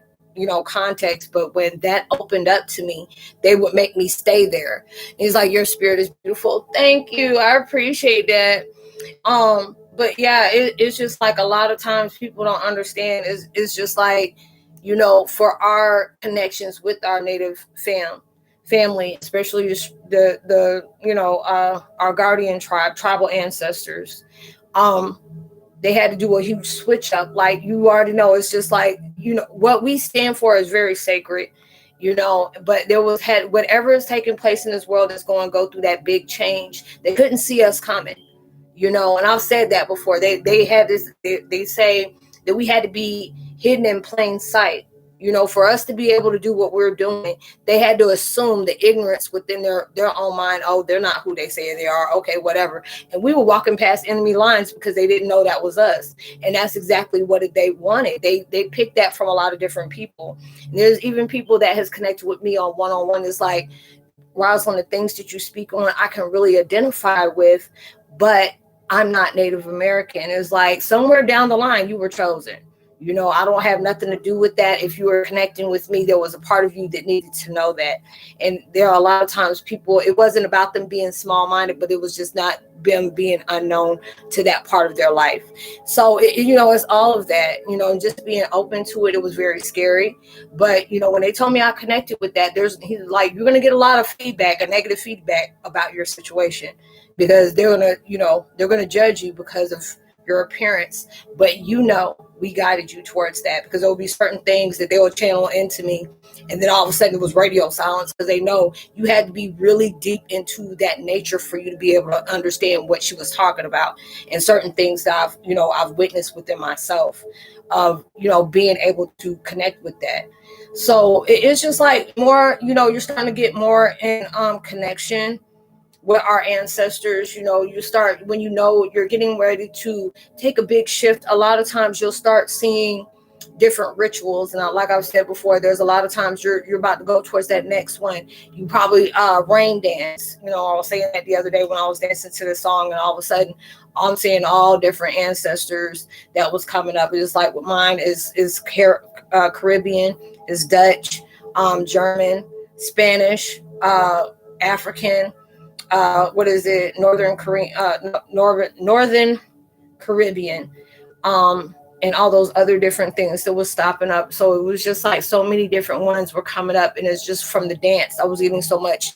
A: context, but when that opened up to me, they would make me stay there. It's like, your spirit is beautiful. Thank you. I appreciate that. But yeah, it's just like, a lot of times people don't understand. It's just like, for our connections with our Native family, especially the our guardian tribal ancestors, they had to do a huge switch up. Like, you already know, it's just like, what we stand for is very sacred, but whatever is taking place in this world is going to go through that big change. They couldn't see us coming, and I've said that before. They had this, they say that we had to be hidden in plain sight. For us to be able to do what we're doing, they had to assume the ignorance within their own mind. Oh, they're not who they say they are. Okay, whatever. And we were walking past enemy lines because they didn't know that was us. And that's exactly what they wanted. They picked that from a lot of different people. And there's even people that has connected with me on one-on-one. It's like, Roslynn, the things that you speak on, I can really identify with, but I'm not Native American. It's like, somewhere down the line, you were chosen. You know, I don't have nothing to do with that. If you were connecting with me, there was a part of you that needed to know that. And there are a lot of times people, it wasn't about them being small-minded, but it was just not them being unknown to that part of their life. So, you know, it's all of that, you know, and just being open to it. It was very scary. But, you know, when they told me I connected with that, he's like, you're going to get a lot of feedback, a negative feedback about your situation, because they're going to, you know, they're going to judge you because of your appearance. But, you know, we guided you towards that, because there will be certain things that they will channel into me. And then all of a sudden it was radio silence, because they know you had to be really deep into that nature for you to be able to understand what she was talking about, and certain things that I've witnessed within myself of, you know, being able to connect with that. So it's just like more, you know, you're starting to get more in connection with our ancestors. You know, you start, when you know you're getting ready to take a big shift, a lot of times you'll start seeing different rituals. And like I've said before, there's a lot of times you're about to go towards that next one. You probably rain dance. You know, I was saying that the other day when I was dancing to the song, and all of a sudden I'm seeing all different ancestors that was coming up. It's like with mine is Caribbean, is Dutch, German, Spanish, African, what is it? Northern Korean, Northern Caribbean, and all those other different things that was stopping up. So it was just like so many different ones were coming up, and it's just from the dance. I was getting so much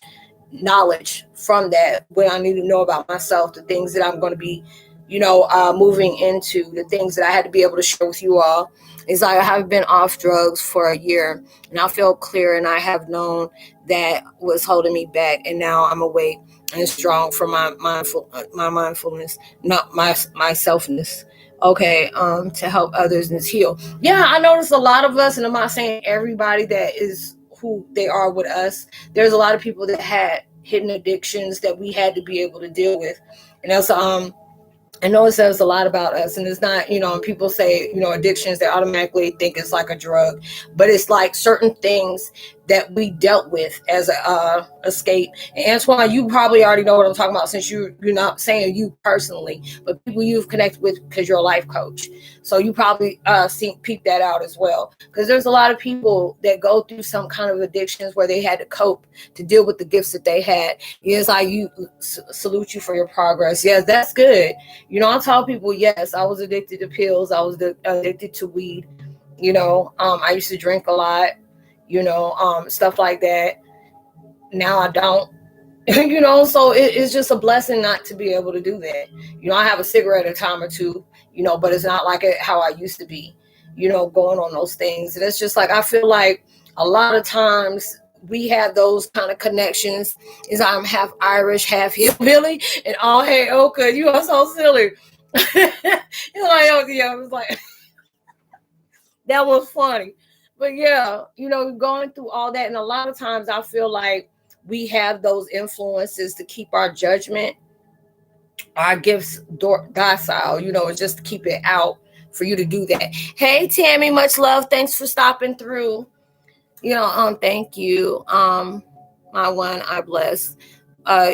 A: knowledge from that, when I need to know about myself, the things that I'm going to be, you know, moving into, the things that I had to be able to share with you all. It's like I have been off drugs for a year, and I feel clear, and I have known that was holding me back, and now I'm awake and strong for my mindfulness, not my selfness. Okay, to help others and heal. Yeah, I noticed a lot of us, and I'm not saying everybody that is who they are with us. There's a lot of people that had hidden addictions that we had to be able to deal with, and that's I know it says a lot about us, and it's not, you know, when people say, you know, addictions, they automatically think it's like a drug, but it's like certain things that we dealt with as a escape. And Antoine, you probably already know what I'm talking about, since you're not saying you personally, but people you've connected with because you're a life coach. So you probably peep that out as well, because there's a lot of people that go through some kind of addictions where they had to cope to deal with the gifts that they had. Yes, I salute you for your progress. Yes, that's good. You know, I tell people, yes, I was addicted to pills. I was addicted to weed. You know, I used to drink a lot, you know, stuff like that. Now I don't, you know, so it's just a blessing not to be able to do that. You know, I have a cigarette a time or two, you know, but it's not like how I used to be, you know, going on those things. And it's just like, I feel like a lot of times we have those kind of connections. Is I'm half Irish, half hillbilly, and all Heyokas. You are so silly. You're like, oh yeah, I was like, that was funny. But yeah, you know, going through all that, and a lot of times I feel like we have those influences to keep our judgment, our gifts docile, you know, just to keep it out for you to do that. Hey Tammy, much love. Thanks for stopping through. You know, thank you. My one, I bless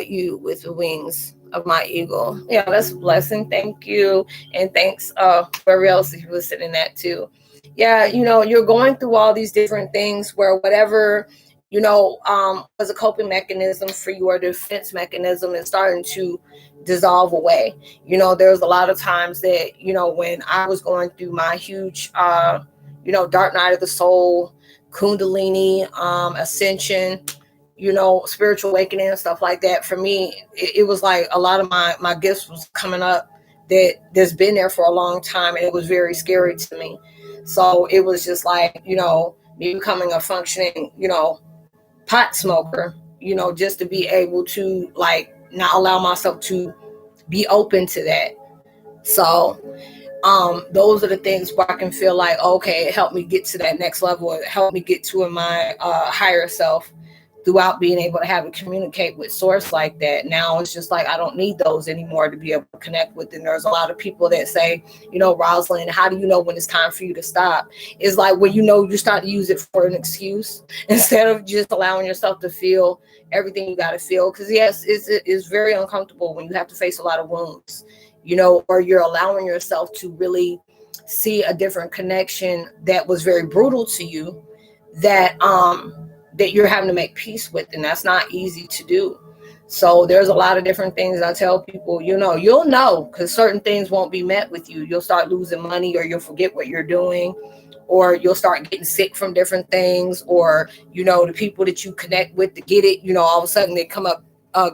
A: you with the wings of my eagle. Yeah, that's a blessing. Thank you. And thanks whoever else is listening that too. Yeah, you know, you're going through all these different things where whatever, you know, was a coping mechanism for you or defense mechanism is starting to dissolve away. You know, there's a lot of times that, you know, when I was going through my huge, you know, dark night of the soul, Kundalini, ascension, you know, spiritual awakening and stuff like that. For me, it was like a lot of my gifts was coming up that's been there for a long time, and it was very scary to me. So it was just like, you know, me becoming a functioning, you know, pot smoker, you know, just to be able to like not allow myself to be open to that. So those are the things where I can feel like, okay, it helped me get to that next level. It helped me get to my higher self throughout being able to have and communicate with source like that. Now it's just like, I don't need those anymore to be able to connect with. And there's a lot of people that say, you know, Roslynn, how do you know when it's time for you to stop? It's like, when you know, you start to use it for an excuse instead of just allowing yourself to feel everything you got to feel. Because yes, it's very uncomfortable when you have to face a lot of wounds, you know, or you're allowing yourself to really see a different connection that was very brutal to you, that that you're having to make peace with, and that's not easy to do. So there's a lot of different things I tell people, you'll know, because certain things won't be met with you. You'll start losing money, or you'll forget what you're doing, or you'll start getting sick from different things, or the people that you connect with to get it, all of a sudden they come up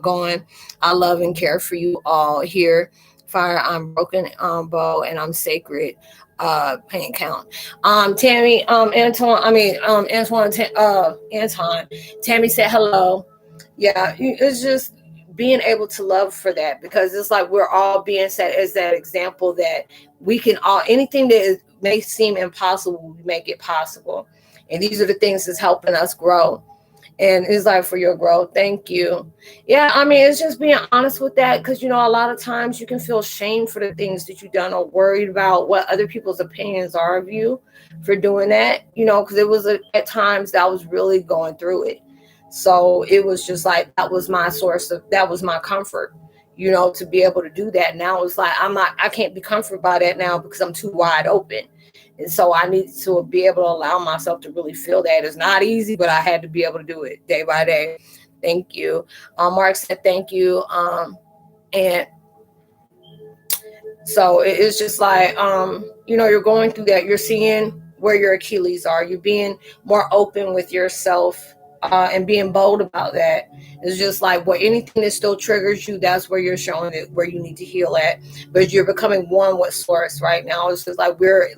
A: going, I love and care for you all here. Fire, I'm broken, bow, and I'm sacred. Pain count. Tammy, Antoine, Anton. Tammy said hello. Yeah, it's just being able to love for that, because it's like we're all being set as that example that we can all, anything that may seem impossible, we make it possible. And these are the things that's helping us grow. And it's like, for your growth, thank you. Yeah, it's just being honest with that, because a lot of times you can feel shame for the things that you've done, or worried about what other people's opinions are of you for doing that, because it was at times that I was really going through it. So it was just like, that was my that was my comfort, to be able to do that. Now it's like, I can't be comforted by that now, because I'm too wide open. And so I need to be able to allow myself to really feel that. It's not easy, but I had to be able to do it day by day. Thank you. Mark said thank you. And so it's just like, you're going through that. You're seeing where your Achilles are. You're being more open with yourself, and being bold about that. It's just like, anything that still triggers you, that's where you're showing it, where you need to heal at. But you're becoming one with source right now. It's just like, we're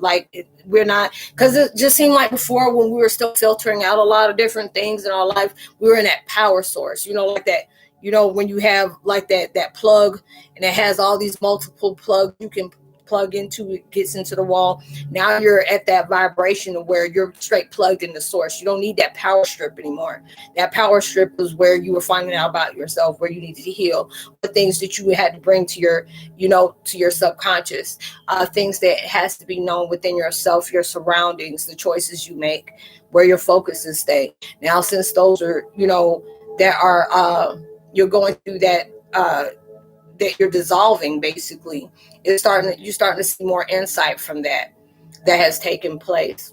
A: not, because it just seemed like before, when we were still filtering out a lot of different things in our life, we were in that power source, like that, when you have like that plug, and it has all these multiple plugs you can plug into, it gets into the wall. Now you're at that vibration of where you're straight plugged in the source. You don't need that power strip anymore. That power strip was where you were finding out about yourself, where you needed to heal, the things that you had to bring to your, to your subconscious, things that has to be known within yourself, your surroundings, the choices you make, where your focuses stay. Now, since those are, that are, you're going through that, that you're dissolving, basically, you're starting to see more insight from that has taken place.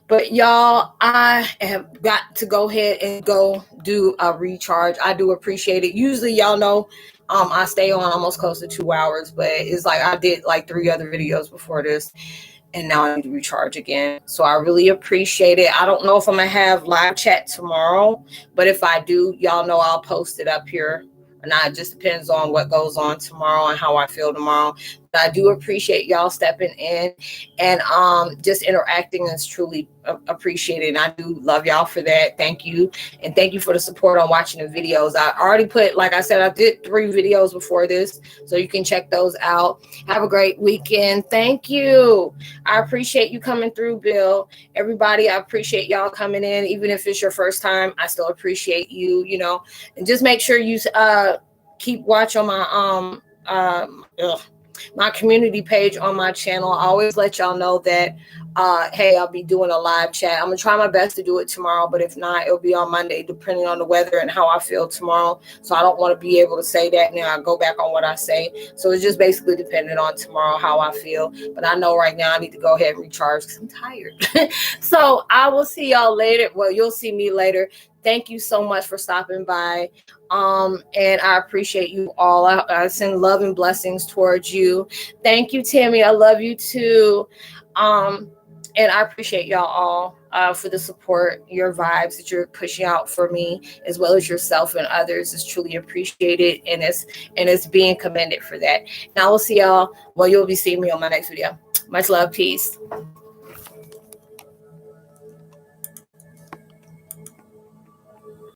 A: But y'all, I have got to go ahead and go do a recharge. I do appreciate it. Usually, y'all know, I stay on almost close to 2 hours, but it's like I did like 3 other videos before this, and now I need to recharge again. So I really appreciate it. I don't know if I'm gonna have live chat tomorrow, but if I do, y'all know I'll post it up here. And it just depends on what goes on tomorrow and how I feel tomorrow. But I do appreciate y'all stepping in and just interacting. Is truly appreciated. And I do love y'all for that. Thank you. And thank you for the support on watching the videos. I already put, like I said, I did 3 videos before this, so you can check those out. Have a great weekend. Thank you. I appreciate you coming through, Bill. Everybody, I appreciate y'all coming in. Even if it's your first time, I still appreciate you, and just make sure you keep watch on my community page on my channel. I always let y'all know that hey, I'll be doing a live chat. I'm gonna try my best to do it tomorrow, but if not, it'll be on Monday, depending on the weather and how I feel tomorrow. So I don't want to be able to say that now. I go back on what I say. So it's just basically dependent on tomorrow how I feel. But I know right now I need to go ahead and recharge because I'm tired. So I will see y'all later. Well, you'll see me later. Thank you so much for stopping by. And I appreciate you all. I send love and blessings towards you. Thank you, Tammy. I love you too. And I appreciate y'all all for the support, your vibes that you're pushing out for me, as well as yourself and others, is truly appreciated, and it's being commended for that. Now we'll see y'all. Well, you'll be seeing me on my next video. Much love. Peace.